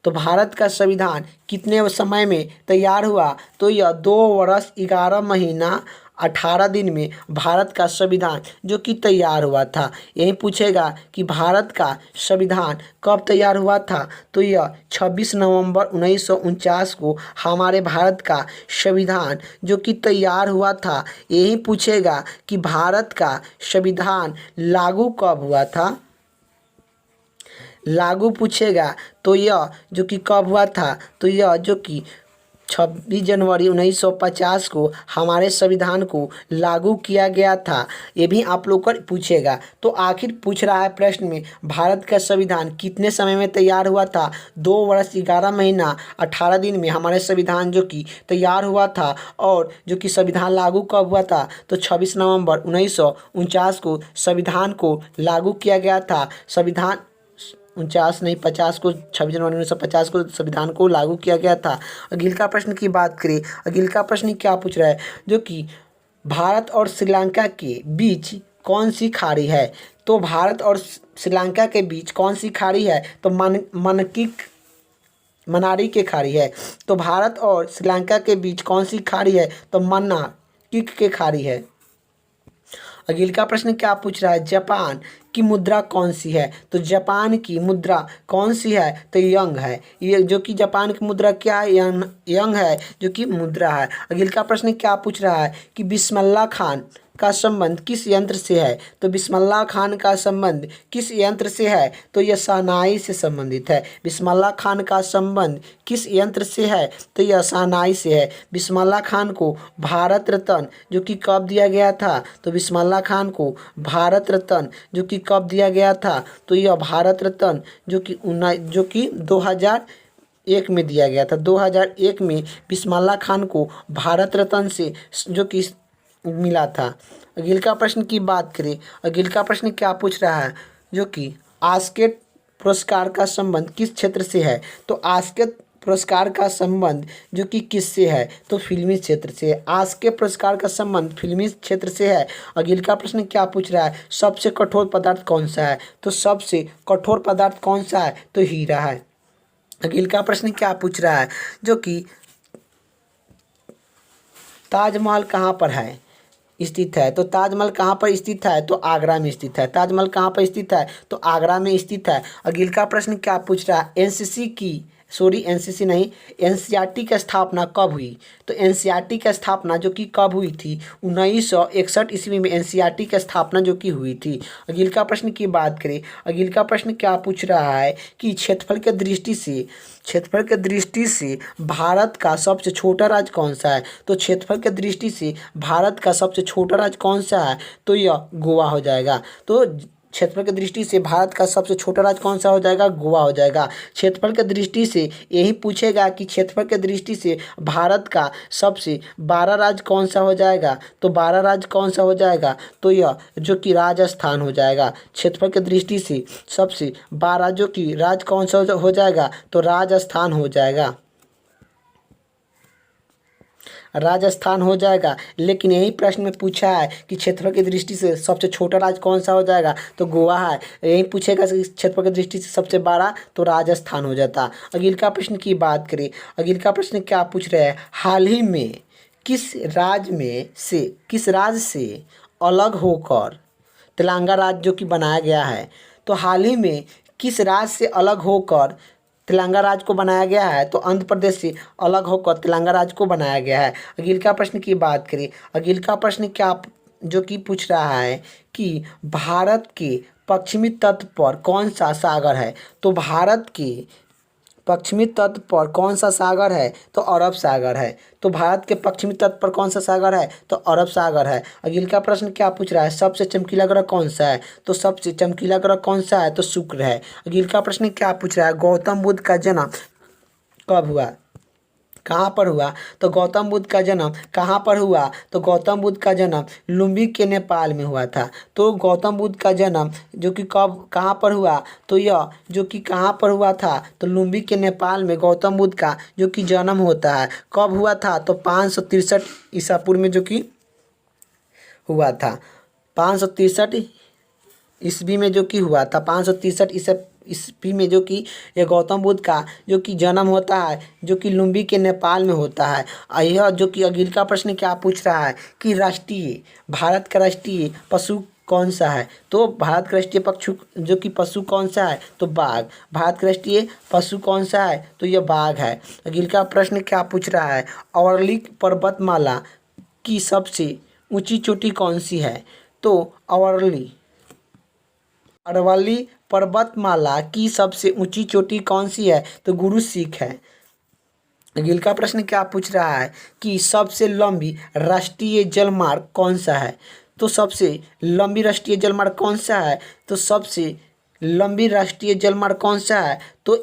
तो भारत का संविधान कितने समय में तैयार हुआ, तो यह 2 वर्ष 11 महीना 18 दिन में भारत का संविधान जो कि तैयार हुआ था। यही पूछेगा कि भारत का संविधान कब तैयार हुआ था, तो यह 26 नवंबर 1949 को हमारे भारत का संविधान जो कि तैयार हुआ था। यही पूछेगा कि भारत का संविधान लागू कब हुआ था, लागू पूछेगा तो यह जो कि कब हुआ था, तो यह जो कि 26 जनवरी 1950 को हमारे संविधान को लागू किया गया था। ये भी आप लोग को पूछेगा। तो आखिर पूछ रहा है प्रश्न में, भारत का संविधान कितने समय में तैयार हुआ था, 2 वर्ष 11 महीना 18 दिन में हमारे संविधान जो कि तैयार हुआ था। और जो कि संविधान लागू कब हुआ था, तो 26 नवंबर 1949 को संविधान को लागू किया गया था। संविधान 49 नहीं 50 को, 26 जनवरी 1950 को संविधान को लागू किया गया था। अगले का प्रश्न की बात करें, अगले का प्रश्न क्या पूछ रहा है, जो कि भारत और श्रीलंका के बीच कौन सी खाड़ी है। तो भारत और श्रीलंका के बीच कौन सी खाड़ी है, तो मनकिक मनारी के खाड़ी है। तो भारत और श्रीलंका के बीच कौन सी खाड़ी है, तो मन्नाकिक के खाड़ी है। अगले का प्रश्न क्या पूछ रहा है, जापान की मुद्रा कौन सी है। तो जापान की मुद्रा कौन सी है, तो यंग है। ये जो कि जापान की मुद्रा क्या है, यंग है जो कि मुद्रा है। अगले का प्रश्न क्या पूछ रहा है कि बिस्मिल्लाह खान का संबंध किस यंत्र से है। तो बिस्मिल्लाह खान का संबंध किस यंत्र से है, तो यह शहनाई से संबंधित है। बिस्मिल्लाह खान का संबंध किस यंत्र से है, तो यह शहनाई से है। बिस्मिल्लाह खान को भारत रत्न जो कि कब दिया गया था, तो बिस्मिल्लाह खान को भारत रत्न जो कि कब दिया गया था, तो यह भारत रत्न जो कि 2001 में दिया गया था। 2001 में बिस्मिल्लाह खान को भारत रत्न से जो कि मिला था। अगले का प्रश्न की बात करें, अगले का प्रश्न क्या पूछ रहा है, जो कि आस्केट पुरस्कार का संबंध किस क्षेत्र से है। तो आस्केट पुरस्कार का संबंध जो कि किससे है, तो फिल्मी क्षेत्र से। आस्केट पुरस्कार का संबंध फिल्मी क्षेत्र से है। अगले का प्रश्न क्या पूछ रहा है, सबसे कठोर पदार्थ कौन सा है। तो सबसे कठोर पदार्थ कौन सा है, तो हीरा है। अगले का प्रश्न क्या पूछ रहा है, जो कि ताजमहल कहाँ पर है स्थित है। तो ताजमहल कहाँ पर स्थित है, तो आगरा में स्थित है। ताजमहल कहाँ पर स्थित है, तो आगरा में स्थित है। अगले का प्रश्न क्या पूछ रहा है, एनसीसी नहीं, एनसीईआरटी की स्थापना कब हुई। तो एनसीईआरटी की स्थापना जो कि कब हुई थी, 1961 ईस्वी में एनसीईआरटी की स्थापना जो कि हुई थी। अगले का प्रश्न की बात करें, अगले का प्रश्न क्या पूछ रहा है कि क्षेत्रफल के दृष्टि से भारत का सबसे छोटा राज्य कौन सा है। तो क्षेत्रफल के दृष्टि से भारत का सबसे छोटा राज्य कौन सा है, तो यह गोवा हो जाएगा। तो क्षेत्रफल की दृष्टि से भारत का सबसे छोटा राज्य कौन सा हो जाएगा, गोवा हो जाएगा। क्षेत्रफल की दृष्टि से यही पूछेगा कि क्षेत्रफल की दृष्टि से भारत का सबसे 12 राज्य कौन सा हो जाएगा। तो 12 राज्य कौन सा हो जाएगा, तो यह जो कि राजस्थान हो जाएगा। क्षेत्रफल की दृष्टि से सबसे 12 जो कि राज्य कौन सा हो जाएगा, तो राजस्थान हो जाएगा, राजस्थान हो जाएगा। लेकिन यही प्रश्न में पूछा है कि क्षेत्रफल की दृष्टि से सबसे छोटा राज्य कौन सा हो जाएगा, तो गोवा है। यही पूछेगा कि क्षेत्रफल की दृष्टि से सबसे बड़ा, तो राजस्थान हो जाता। अगले का प्रश्न की बात करें, अगले का प्रश्न क्या पूछ रहे हैं, हाल ही में किस राज्य से अलग होकर तेलंगाना राज्य जो कि बनाया गया है। तो हाल ही में किस राज्य से अलग होकर तेलंगाना राज्य को बनाया गया है, तो आंध्र प्रदेश से अलग होकर तेलंगाना राज्य को बनाया गया है। अगले का प्रश्न की बात करें, अगले का प्रश्न क्या जो कि पूछ रहा है कि भारत के पश्चिमी तट पर कौन सा सागर है। तो भारत के पश्चिमी तट पर कौन सा सागर है? तो अरब सागर है। तो भारत के पश्चिमी तट पर कौन सा सागर है? तो अरब सागर है। अगले का प्रश्न क्या पूछ रहा है? सबसे चमकीला ग्रह कौन सा है? तो सबसे चमकीला ग्रह कौन सा है? तो शुक्र है। अगले का प्रश्न क्या पूछ रहा है? गौतम बुद्ध का जन्म कब हुआ? कहाँ पर हुआ? तो गौतम बुद्ध का जन्म कहाँ पर हुआ? तो गौतम बुद्ध का जन्म लुम्बिनी के नेपाल में हुआ था। तो गौतम बुद्ध का जन्म जो कि कब कहाँ पर हुआ? तो यह जो कि कहाँ पर हुआ था? तो लुम्बिनी के नेपाल में गौतम बुद्ध का जो कि जन्म होता है। कब हुआ था? तो 563 ईसा पूर्व में जो कि हुआ था। 563 ईस्वी में जो कि हुआ था। 563 ईस्वी में जो कि ये गौतम बुद्ध का जो कि जन्म होता है, जो कि लुम्बिनी के नेपाल में होता है। यह जो कि अगले का प्रश्न क्या पूछ रहा है कि राष्ट्रीय भारत का राष्ट्रीय पशु कौन सा है? तो भारत का राष्ट्रीय पशु जो कि पशु कौन सा है? तो बाघ। भारत का राष्ट्रीय पशु कौन सा है? तो यह बाघ है। अगले का प्रश्न क्या पूछ रहा है? अरावली पर्वतमाला की सबसे ऊंची चोटी कौन सी है? तो अरावली पर्वतमाला की सबसे ऊंची चोटी कौन सी है? तो गुरु सीख है। अगले का प्रश्न क्या पूछ रहा है कि सबसे लंबी राष्ट्रीय जलमार्ग कौन सा है? तो सबसे लंबी राष्ट्रीय जलमार्ग कौन सा है? तो सबसे लंबी राष्ट्रीय जलमार्ग कौन सा है? तो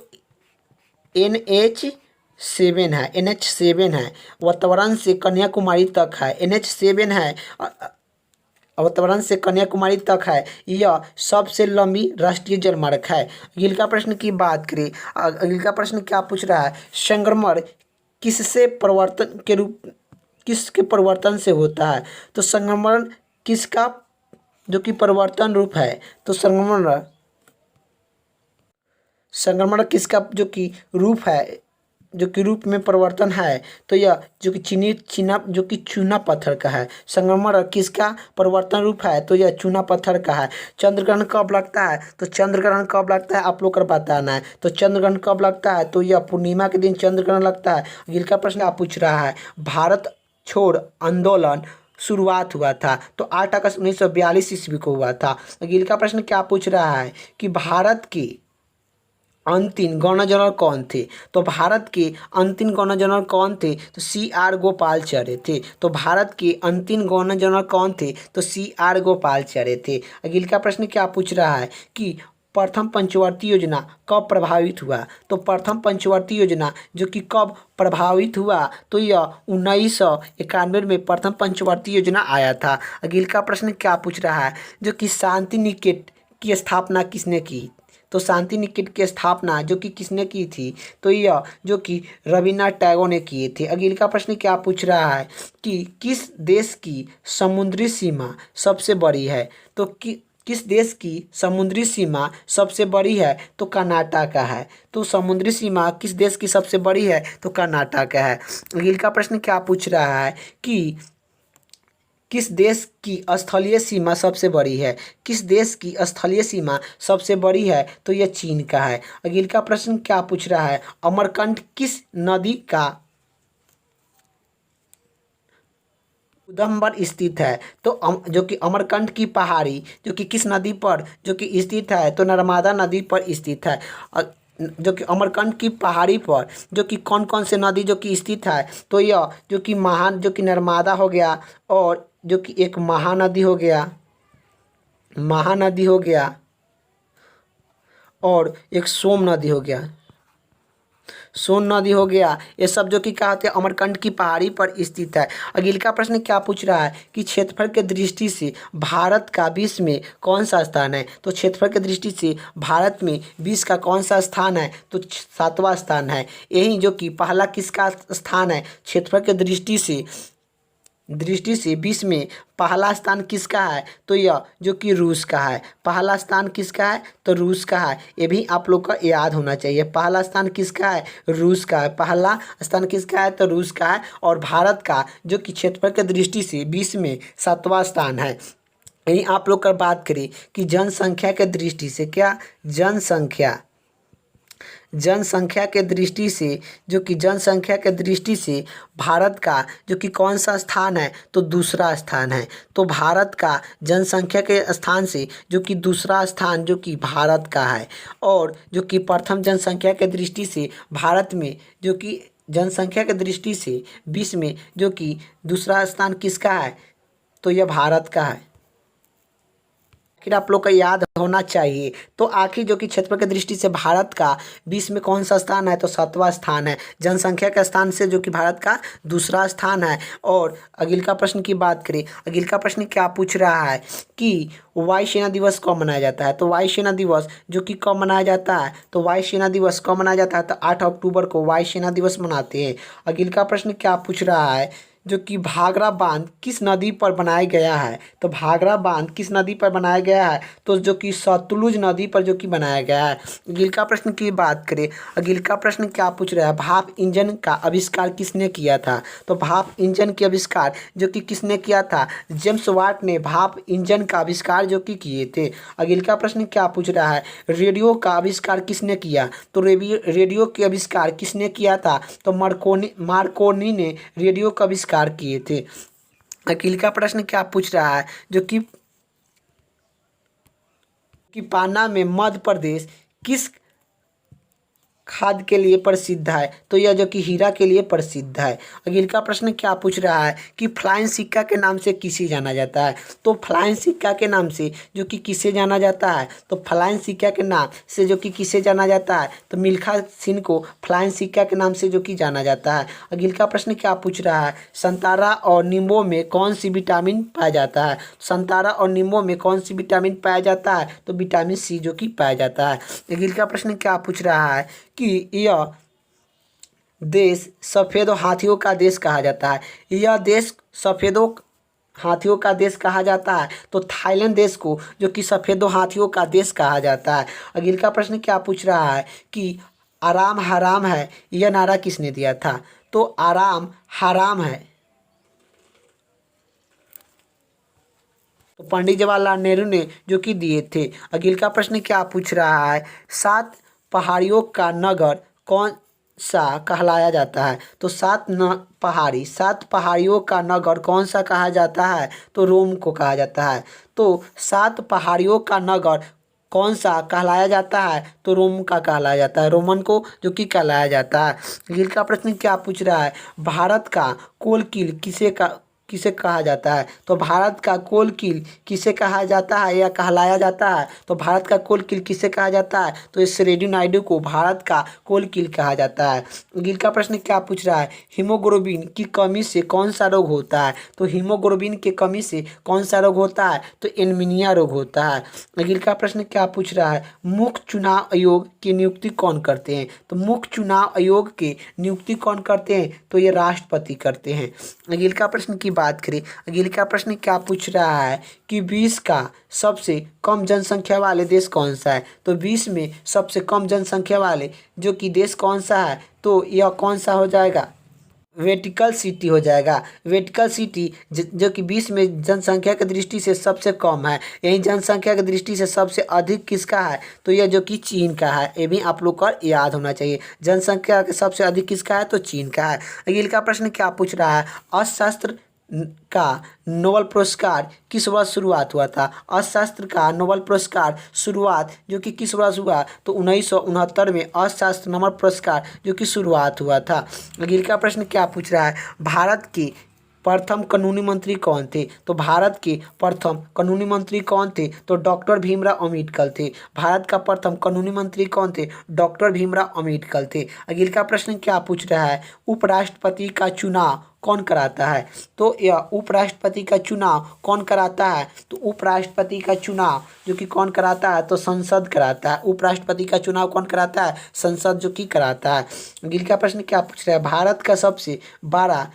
NH7 है। NH7 है। वातावरण से कन्याकुमारी तक है। NH7 है। वातावरण से कन्याकुमारी तक है। यह सबसे लंबी राष्ट्रीय जलमार्ग है। अगले का प्रश्न की बात करें। अगले का प्रश्न क्या पूछ रहा है? संक्रमण किसके परिवर्तन से होता है? तो संक्रमण किसका जो कि परिवर्तन रूप है? तो संक्रमण किसका जो कि रूप है, जो कि रूप में परिवर्तन है? तो यह जो कि चूना पत्थर का है। संगमरमर किसका परिवर्तन रूप है? तो यह चूना पत्थर का है। चंद्र ग्रहण कब लगता है? तो चंद्र ग्रहण कब लगता है आप लोग को बताना है। तो चंद्र ग्रहण कब लगता है? तो यह पूर्णिमा के दिन चंद्र ग्रहण लगता है। अगले का प्रश्न आप पूछ रहा है, भारत छोड़ आंदोलन शुरुआत हुआ था। तो 8 अगस्त 1942 ईस्वी को हुआ था। अगले का प्रश्न क्या पूछ रहा है कि भारत की अंतिम गवर्नर जनरल कौन थे? तो भारत के अंतिम गवर्नर जनरल कौन थे? तो CR गोपालाचार्य थे। तो भारत के अंतिम गवर्नर जनरल कौन थे? तो CR गोपालाचार्य थे। अगले का प्रश्न क्या पूछ रहा है कि प्रथम पंचवर्ती योजना कब प्रभावित हुआ? तो प्रथम पंचवर्ती योजना जो कि कब प्रभावित हुआ? तो यह 1991 में प्रथम पंचवर्ती योजना आया था। अगले का प्रश्न क्या पूछ रहा है जो कि शांति निकेतन की स्थापना किसने की? तो शांति निकेतन की स्थापना जो कि किसने की थी? तो यह जो कि रविन्द्रनाथ टैगोर ने किए थे। अगले का प्रश्न क्या पूछ रहा है कि किस देश की समुद्री सीमा सबसे बड़ी है? तो किस देश की समुद्री सीमा सबसे बड़ी है? तो कर्नाटक का है। तो समुद्री सीमा किस देश की सबसे बड़ी है? तो कर्नाटक का है। अगले का प्रश्न क्या पूछ रहा है कि किस देश की स्थलीय सीमा सबसे बड़ी है? किस देश की स्थलीय सीमा सबसे बड़ी है? तो यह चीन का है। अगले का प्रश्न क्या पूछ रहा है? अमरकंटक किस नदी का उद्गम पर स्थित है? तो जो कि अमरकंटक की पहाड़ी जो कि किस नदी पर जो कि स्थित है? तो नर्मदा नदी पर स्थित है। जो कि अमरकंटक की पहाड़ी पर जो कि कौन कौन से नदी जो कि स्थित है? तो यह जो कि जो कि नर्मदा हो गया, और जो कि एक महानदी हो गया, और एक सोन नदी हो गया। ये सब जो कि कहते हैं अमरकंटक की पहाड़ी पर स्थित है। अगले का प्रश्न क्या पूछ रहा है कि क्षेत्रफल के दृष्टि से भारत का विश्व में कौन सा स्थान है? तो क्षेत्रफल के दृष्टि से भारत में विश्व का कौन सा स्थान है? तो 7वां स्थान है। यही जो कि पहला किसका स्थान है क्षेत्रफल के दृष्टि से विश्व में पहला स्थान किसका है? तो यह जो कि रूस का है। पहला स्थान किसका है? तो रूस का है। ये भी आप लोग का याद होना चाहिए। पहला स्थान किसका है? रूस का है। पहला स्थान किसका है? तो रूस का है। और भारत का जो कि क्षेत्रफल की दृष्टि से विश्व में 7वां स्थान है। यही आप लोग का बात करें कि जनसंख्या के दृष्टि से, क्या जनसंख्या जनसंख्या के दृष्टि से जनसंख्या के दृष्टि से भारत का जो कि कौन सा स्थान है, तो दूसरा स्थान है। तो भारत का जनसंख्या के स्थान से जो कि दूसरा स्थान जो कि भारत का है। और जो कि प्रथम जनसंख्या के दृष्टि से भारत में जो कि जनसंख्या के दृष्टि से विश्व में जो कि दूसरा स्थान किसका है, तो यह भारत का है। आखिर आप लोग का याद होना चाहिए। तो आखिर जो कि क्षेत्रफल की दृष्टि से भारत का विश्व में कौन सा स्थान है, तो 7वां स्थान है। जनसंख्या के स्थान से जो कि भारत का दूसरा स्थान है। और अगिल का प्रश्न की बात करें, अगिल का प्रश्न क्या पूछ रहा है कि वायु सेना दिवस कब मनाया जाता है। तो वायु सेना दिवस जो कि कब मनाया जाता है, तो वायु सेना दिवस कब मनाया जाता है, तो 8 अक्टूबर को वायु सेना दिवस मनाते हैं। अगिल का प्रश्न क्या पूछ रहा है, जो कि भाखड़ा बांध किस नदी पर बनाया गया है। तो भाखड़ा बांध किस नदी पर बनाया गया है, तो जो कि सतलुज नदी पर जो कि बनाया गया है। अगिल का प्रश्न की बात करें, अगिल का प्रश्न क्या पूछ रहा है, भाप इंजन का आविष्कार किसने किया था। तो भाप इंजन के आविष्कार जो कि किसने किया था, जेम्स वाट ने भाप इंजन का आविष्कार जो कि किए थे। अगिल का प्रश्न क्या पूछ रहा है, रेडियो का आविष्कार किसने किया। तो रेडियो के आविष्कार किसने किया था, तो मार्कोनी ने रेडियो का आविष्कार किए थे। अखिल का प्रश्न क्या पूछ रहा है, जो कि पाना में मध्य प्रदेश किस खाद के लिए प्रसिद्ध है। तो यह जो कि हीरा के लिए प्रसिद्ध है। अगिल का प्रश्न क्या पूछ रहा है कि फ्लाइंग सिक्का के नाम से किसे जाना जाता है। तो फ्लाइंग सिक्का के नाम से जो कि किसे जाना जाता है, तो फ्लाइंग सिक्का के नाम से जो कि किसे जाना जाता है, तो मिल्खा सिंह को फ्लाइंग सिक्का के नाम से जो कि जाना जाता है। अगिल का प्रश्न क्या पूछ रहा है, संतरा और नींबू में कौन सी विटामिन पाया जाता है। संतरा और नींबू में कौन सी विटामिन पाया जाता है, तो विटामिन सी जो कि पाया जाता है। अगिल का प्रश्न क्या पूछ रहा है कि यह देश सफ़ेदों हाथियों का देश कहा जाता है। यह देश सफ़ेदों हाथियों का देश कहा जाता है। तो थाईलैंड देश को जो कि सफ़ेदों हाथियों का देश कहा जाता है। अगिल का प्रश्न क्या पूछ रहा है कि आराम हराम है, यह नारा किसने दिया था। तो आराम हराम है तो पंडित जवाहरलाल नेहरू ने जो कि दिए थे। अगिल का प्रश्न क्या पूछ रहा है, 7 पहाड़ियों का नगर कौन सा कहलाया जाता है। तो 7 पहाड़ियों का नगर कौन सा कहा जाता है, तो रोम को कहा जाता है। तो 7 पहाड़ियों का नगर कौन सा कहलाया जाता है, तो रोम का कहलाया जाता है, रोमन को जो कि कहलाया जाता है। अगिल का प्रश्न क्या पूछ रहा है, भारत का कोलकिल किसे कहा जाता है। तो भारत का कोलकिल किसे कहा जाता है या कहलाया जाता है। तो भारत का कोलकिल किसे कहा जाता है, तो इस रेड्डी नायडू को भारत का कोलकिल कहा जाता है। अगिल का प्रश्न क्या पूछ रहा है, हीमोग्लोबिन की कमी से कौन सा रोग होता है। तो हीमोग्लोबिन की कमी से कौन सा रोग होता है, तो एनीमिया रोग होता है। अगिल का प्रश्न क्या पूछ रहा है, मुख्य चुनाव आयोग की नियुक्ति कौन करते हैं। तो मुख्य चुनाव आयोग की नियुक्ति कौन करते हैं, तो ये राष्ट्रपति करते हैं। अगिल का प्रश्न की बात करें, अगिल का प्रश्न क्या पूछ रहा है कि विश्व का सबसे कम जनसंख्या वाले देश कौन सा है। तो विश्व में सबसे कम जनसंख्या वाले जो कि देश कौन सा है, तो यह कौन सा हो जाएगा, वेटिकन सिटी हो जाएगा। वेटिकन सिटी जो कि विश्व में जनसंख्या की दृष्टि से सबसे कम है। यही जनसंख्या की दृष्टि से सबसे अधिक किसका है, तो यह जो कि चीन का है। ये भी आप लोग को याद होना चाहिए, जनसंख्या के सबसे अधिक किसका है, तो चीन का है। अगिल का प्रश्न क्या पूछ रहा है, अर्थशास्त्र का नोबेल पुरस्कार किस वर्ष शुरुआत हुआ था। अर्थशास्त्र का नोबेल पुरस्कार शुरुआत जो कि किस वर्ष हुआ, तो 1969 में अर्थशास्त्र नोबेल पुरस्कार जो कि शुरुआत हुआ था। अगिल का प्रश्न क्या पूछ रहा है, भारत के प्रथम कानूनी मंत्री कौन थे। तो भारत के प्रथम कानूनी मंत्री कौन थे, तो डॉक्टर भीमराव अम्बेडकर थे। भारत का प्रथम कानूनी मंत्री कौन थे, डॉक्टर भीमराव अम्बेडकर थे। अगिल का प्रश्न क्या पूछ रहा है, उपराष्ट्रपति का चुनाव कौन कराता है। तो यह उपराष्ट्रपति का चुनाव कौन कराता है, तो उपराष्ट्रपति का चुनाव जो कि कौन कराता है, तो संसद कराता है। उपराष्ट्रपति का चुनाव कौन कराता है, संसद जो कि कराता है। अगिल का प्रश्न क्या पूछ रहा है, भारत का सबसे बड़ा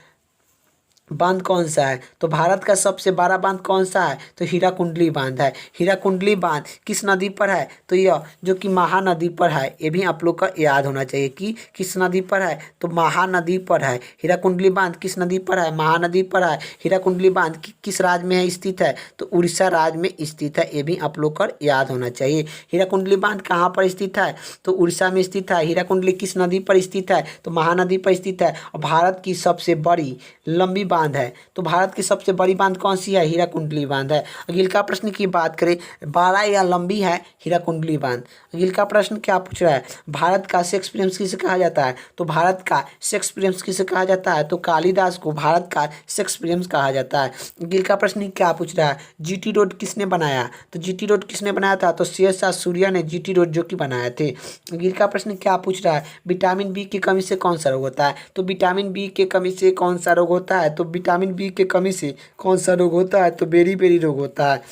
बांध कौन सा है? तो भारत का सबसे बड़ा बांध कौन सा है? तो हीराकुंडली बांध है। हीराकुंडली बांध किस नदी पर है? तो यह जो कि महानदी पर है। ये भी आप लोग का याद होना चाहिए कि किस नदी पर है? तो महानदी पर है। हीराकुंडली बांध किस नदी पर है? महानदी पर है। हीराकुंडली बांध किस राज्य में है स्थित है? तो उड़ीसा राज्य में स्थित है। ये भी आप लोग का याद होना चाहिए। हीराकुंडली बांध कहाँ पर स्थित है? तो उड़ीसा में स्थित है। हीराकुंडली किस नदी पर स्थित है? तो महानदी पर स्थित है। और भारत की सबसे बड़ी लंबी बांध है। तो भारत की सबसे बड़ी बांध कौन सी है? हीराकुंडली बांध है। अगले का प्रश्न की बात करें, बड़ा या लंबी है हीराकुंडली बांध। अगले का प्रश्न क्या पूछ रहा है? भारत का शेक्सपियर किसे कहा जाता है? तो भारत का शेक्सपियर किसे कहा जाता है? तो कालिदास को भारत का शेक्सपियर कहा जाता है। अगले का प्रश्न क्या पूछ रहा है? जीटी रोड किसने बनाया? तो जीटी रोड किसने बनाया था? तो शेरशाह सूर्य ने जीटी रोड जो कि बनाए थे। अगले का प्रश्न क्या पूछ रहा है? विटामिन बी की कमी से कौन सा रोग होता है? तो विटामिन बी के कमी से कौन सा रोग होता है? तो विटामिन बी के कमी से कौन सा रोग होता है? तो बेरी रोग होता है।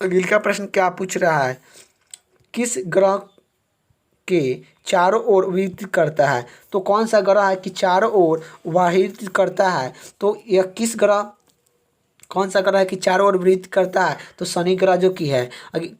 अगले का प्रश्न क्या पूछ रहा है? किस ग्रह के चारों ओर विहरित करता है? तो कौन सा ग्रह है कि चारों ओर विहरित करता है? तो यह किस ग्रह, कौन सा ग्रह है कि चारों ओर वृत्त करता है? तो शनि ग्रह जो कि है।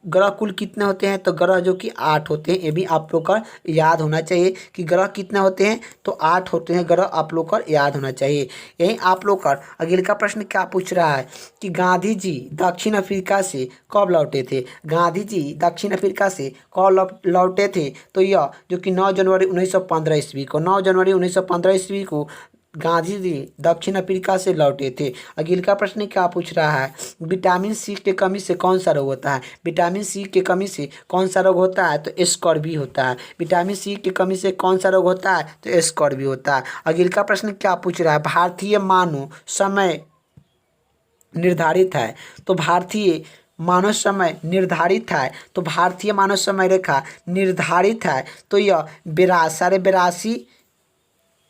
ग्रह कुल कितने होते हैं? तो ग्रह जो कि 8 होते हैं। ये भी आप लोग का याद होना चाहिए कि ग्रह कितने होते हैं? तो 8 होते हैं ग्रह, आप लोग का याद होना चाहिए। यही आप लोग का अगले का प्रश्न क्या पूछ रहा है कि गांधी जी दक्षिण अफ्रीका से कब लौटे थे? गांधी जी दक्षिण अफ्रीका से कब लौटे थे? तो यह जो कि 9 जनवरी 1915 ईस्वी को, 9 जनवरी 1915 ईस्वी को गांधी जी दक्षिण अफ्रीका से लौटे थे। अगले का प्रश्न क्या पूछ रहा है? विटामिन सी के कमी से कौन सा रोग होता है? विटामिन सी के कमी से कौन सा रोग होता है? तो स्कॉर्बी होता है। विटामिन सी की कमी से कौन सा रोग होता है? तो स्कॉर्बी होता है। अगले का प्रश्न क्या पूछ रहा है? भारतीय मानव समय निर्धारित है। तो भारतीय मानव समय निर्धारित है। तो भारतीय मानव समय रेखा निर्धारित है। तो यह 82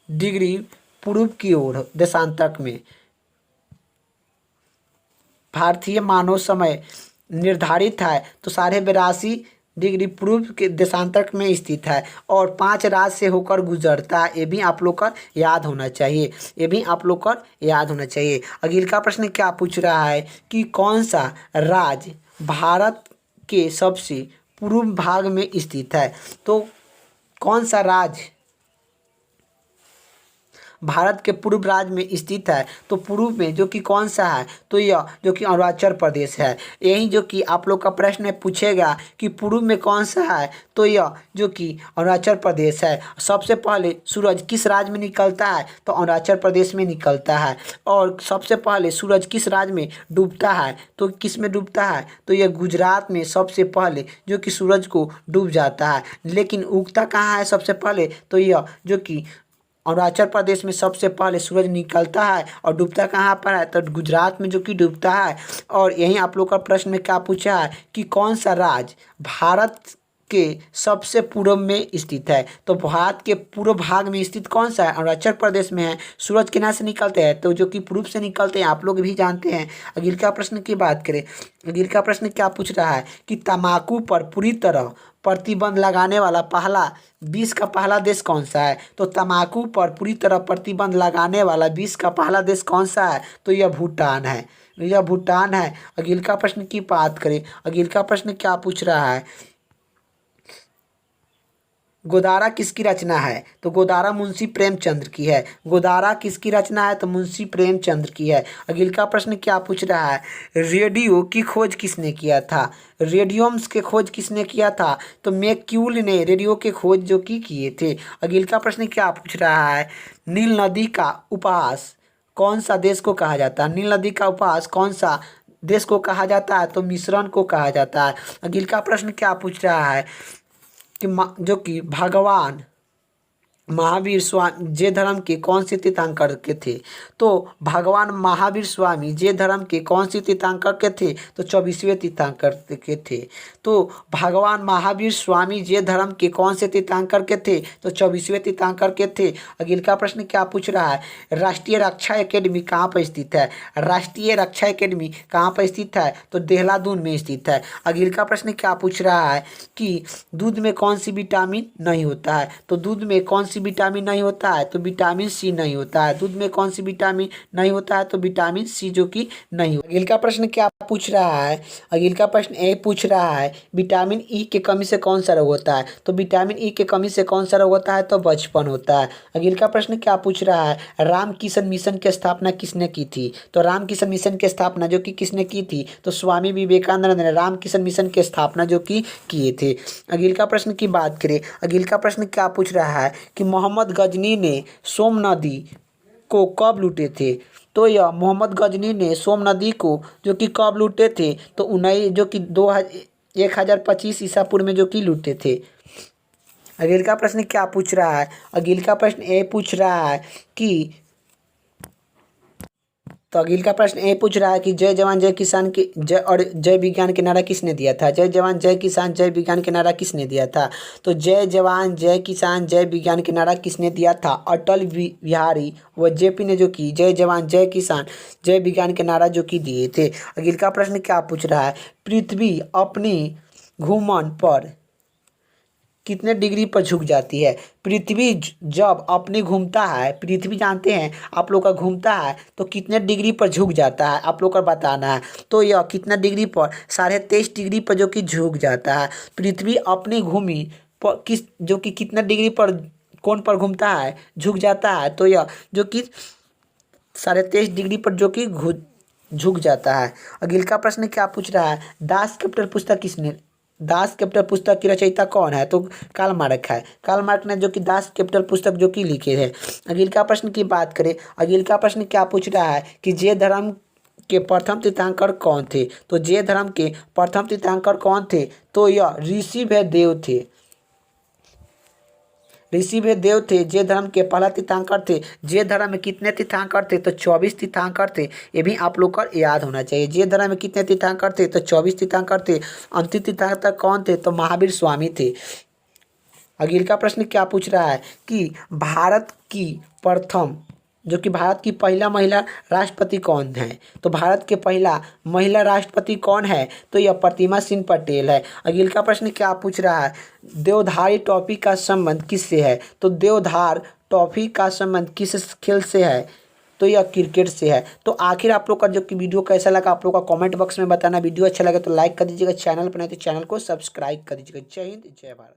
डिग्री पूर्व की ओर देशांतर में भारतीय मानव समय निर्धारित है। तो 82.5 डिग्री पूर्व के देशांतर में स्थित है और 5 राज्य से होकर गुजरता है। ये भी आप लोग का याद होना चाहिए। ये भी आप लोग का याद होना चाहिए। अगले का प्रश्न क्या पूछ रहा है कि कौन सा राज्य भारत के सबसे पूर्व भाग में स्थित है? तो कौन सा राज्य भारत के पूर्व राज्य में स्थित है? तो पूर्व में जो कि कौन सा है? तो यह जो कि अरुणाचल प्रदेश है। यही जो कि आप लोग का प्रश्न पूछेगा कि पूर्व में कौन सा है? तो यह जो कि अरुणाचल प्रदेश है। सबसे पहले सूरज किस राज्य में निकलता है? तो अरुणाचल प्रदेश में निकलता है। और सबसे पहले सूरज किस राज्य में डूबता है? तो किस में डूबता है? तो यह गुजरात में सबसे पहले जो कि सूरज को डूब जाता है। लेकिन उगता कहाँ है सबसे पहले? तो यह जो कि अरुणाचल प्रदेश में सबसे पहले सूरज निकलता है। और डूबता कहाँ पर है? तो गुजरात में जो कि डूबता है। और यहीं आप लोग का प्रश्न में क्या पूछा है कि कौन सा राज्य भारत के सबसे पूर्व में स्थित है? तो भारत के पूर्व भाग में स्थित कौन सा है? अरुणाचल प्रदेश में है। सूरज किनारे से निकलते हैं तो जो कि पूर्व से निकलते हैं, आप लोग भी जानते हैं। अगले का प्रश्न की बात करें, अगले का प्रश्न क्या पूछ रहा है कि तम्बाकू पर पूरी तरह प्रतिबंध लगाने वाला पहला विश्व का पहला देश कौन सा है? तो तम्बाकू पर पूरी तरह प्रतिबंध लगाने वाला विश्व का पहला देश कौन सा है? तो यह भूटान है। यह भूटान है। अगले का प्रश्न की बात करें, अगले का प्रश्न क्या पूछ रहा है? गोदारा किसकी रचना है? तो गोदारा मुंशी प्रेमचंद्र की है। गोदारा किसकी रचना है? तो मुंशी प्रेमचंद्र की है। अगले का प्रश्न क्या पूछ रहा है? रेडियो की खोज किसने किया था? रेडियम्स के खोज किसने किया था? तो मैक्यूल ने रेडियो के खोज जो कि किए थे। अगले का प्रश्न क्या पूछ रहा है? नील नदी का उपहास कौन सा देश को कहा जाता है? नील नदी का उपहास कौन सा देश को कहा जाता है? तो मिश्रण को कहा जाता है। अगले का प्रश्न क्या पूछ रहा है कि जो कि भगवान महावीर स्वामी जैन धर्म के कौन से तीर्थंकर के थे? तो भगवान महावीर स्वामी जैन धर्म के कौन से तीर्थंकर के थे? तो 24वें तीर्थंकर के थे। तो भगवान महावीर स्वामी जैन धर्म के कौन से तीर्थंकर के थे? तो 24वें तीर्थंकर के थे। अगले का प्रश्न क्या पूछ रहा है? राष्ट्रीय रक्षा एकेडमी कहाँ पर स्थित है? राष्ट्रीय रक्षा एकेडमी कहाँ पर स्थित है? तो देहरादून में स्थित है। अगले का प्रश्न क्या पूछ रहा है कि दूध में कौन सी विटामिन नहीं होता है? तो दूध में कौन सी विटामिन नहीं होता है? तो विटामिन सी नहीं होता है। दूध में कौन सी विटामिन नहीं होता है? तो विटामिन सी जो कि नहीं होता। अगले का प्रश्न क्या पूछ रहा है? अगले का प्रश्न ए पूछ रहा है विटामिन ई के कमी से कौन सा रोग होता है? तो विटामिन ई के कमी से कौन सा रोग होता है? तो बचपन होता है। अगले का प्रश्न क्या पूछ रहा है? राम किशन मिशन की स्थापना किसने की थी? तो राम किशन मिशन की स्थापना जो कि किसने की थी? तो स्वामी विवेकानंद ने राम किशन मिशन की स्थापना जो कि किए थे। अगले का प्रश्न की बात करें, अगले का प्रश्न क्या पूछ रहा है कि मोहम्मद गजनी ने सोम नदी को कब लूटे थे? तो यह मोहम्मद गजनी ने सोम नदी को जो कि कब लूटे थे? तो 19 जो कि 1025 ईसा पूर्व में जो कि लूटे थे। अगले का प्रश्न क्या पूछ रहा है? अगले का प्रश्न ए पूछ रहा है कि तो अगले का प्रश्न ए पूछ रहा है कि जय जवान जय किसान की जय और जय विज्ञान के नारा किसने दिया था? जय जवान जय किसान जय विज्ञान के नारा किसने दिया था? तो जय जवान जय किसान जय विज्ञान के नारा किसने दिया था? अटल बिहारी व जेपी ने जो कि जय जवान जय किसान जय विज्ञान के नारा जो कि दिए थे। अगले का प्रश्न क्या पूछ रहा है? पृथ्वी अपनी घूर्णन पर कितने डिग्री पर झुक जाती है? पृथ्वी जब अपने घूमता है, पृथ्वी जानते हैं आप लोग का घूमता है तो कितने डिग्री पर झुक जाता है आप लोग का बताना है। तो यह कितना डिग्री पर? 23.5 डिग्री पर जो कि झुक जाता है। पृथ्वी अपनी घूमी पर जो कि कितना डिग्री पर कोण पर घूमता है, झुक जाता है? तो यह जो कि 23.5 डिग्री पर जो कि झुक जाता है। अगले का प्रश्न क्या पूछ रहा है? दास कैपिटल पुस्तक किसने दास कैपिटल पुस्तक की रचयिता कौन है? तो कार्ल मार्क्स है। कार्ल मार्क्स ने जो कि दास कैपिटल पुस्तक जो कि लिखे हैं। अगले का प्रश्न की बात करें, अगले का प्रश्न क्या पूछ रहा है कि जैन धर्म के प्रथम तीर्थंकर कौन थे? तो जैन धर्म के प्रथम तीर्थंकर कौन थे? तो यह ऋषिभदेव थे। ऋषिभदेव थे जैन धर्म के पहला तीर्थंकर थे। जैन धर्म में कितने तीर्थंकर थे? तो 24 तीर्थंकर थे। ये भी आप लोग का याद होना चाहिए। जैन धर्म में कितने तीर्थंकर थे? तो 24 तीर्थंकर थे। अंतिम तीर्थंकर कौन थे? तो महावीर स्वामी थे। अगले का प्रश्न क्या पूछ रहा है कि भारत की प्रथम जो कि भारत की पहला महिला राष्ट्रपति कौन है? तो भारत के पहला महिला राष्ट्रपति कौन है? तो यह प्रतिमा सिंह पटेल है। अगले का प्रश्न क्या पूछ रहा है? देवधारी ट्रॉफी का संबंध किससे है? तो देवधार ट्रॉफी का संबंध किस खेल से है? तो यह क्रिकेट से है। तो आखिर आप लोग का जो कि वीडियो कैसा लगा आप लोग का कमेंट बॉक्स में बताना। वीडियो अच्छा लगे तो लाइक कर दीजिएगा, चैनल पर नहीं तो चैनल को सब्सक्राइब कर दीजिएगा। जय हिंद जय भारत।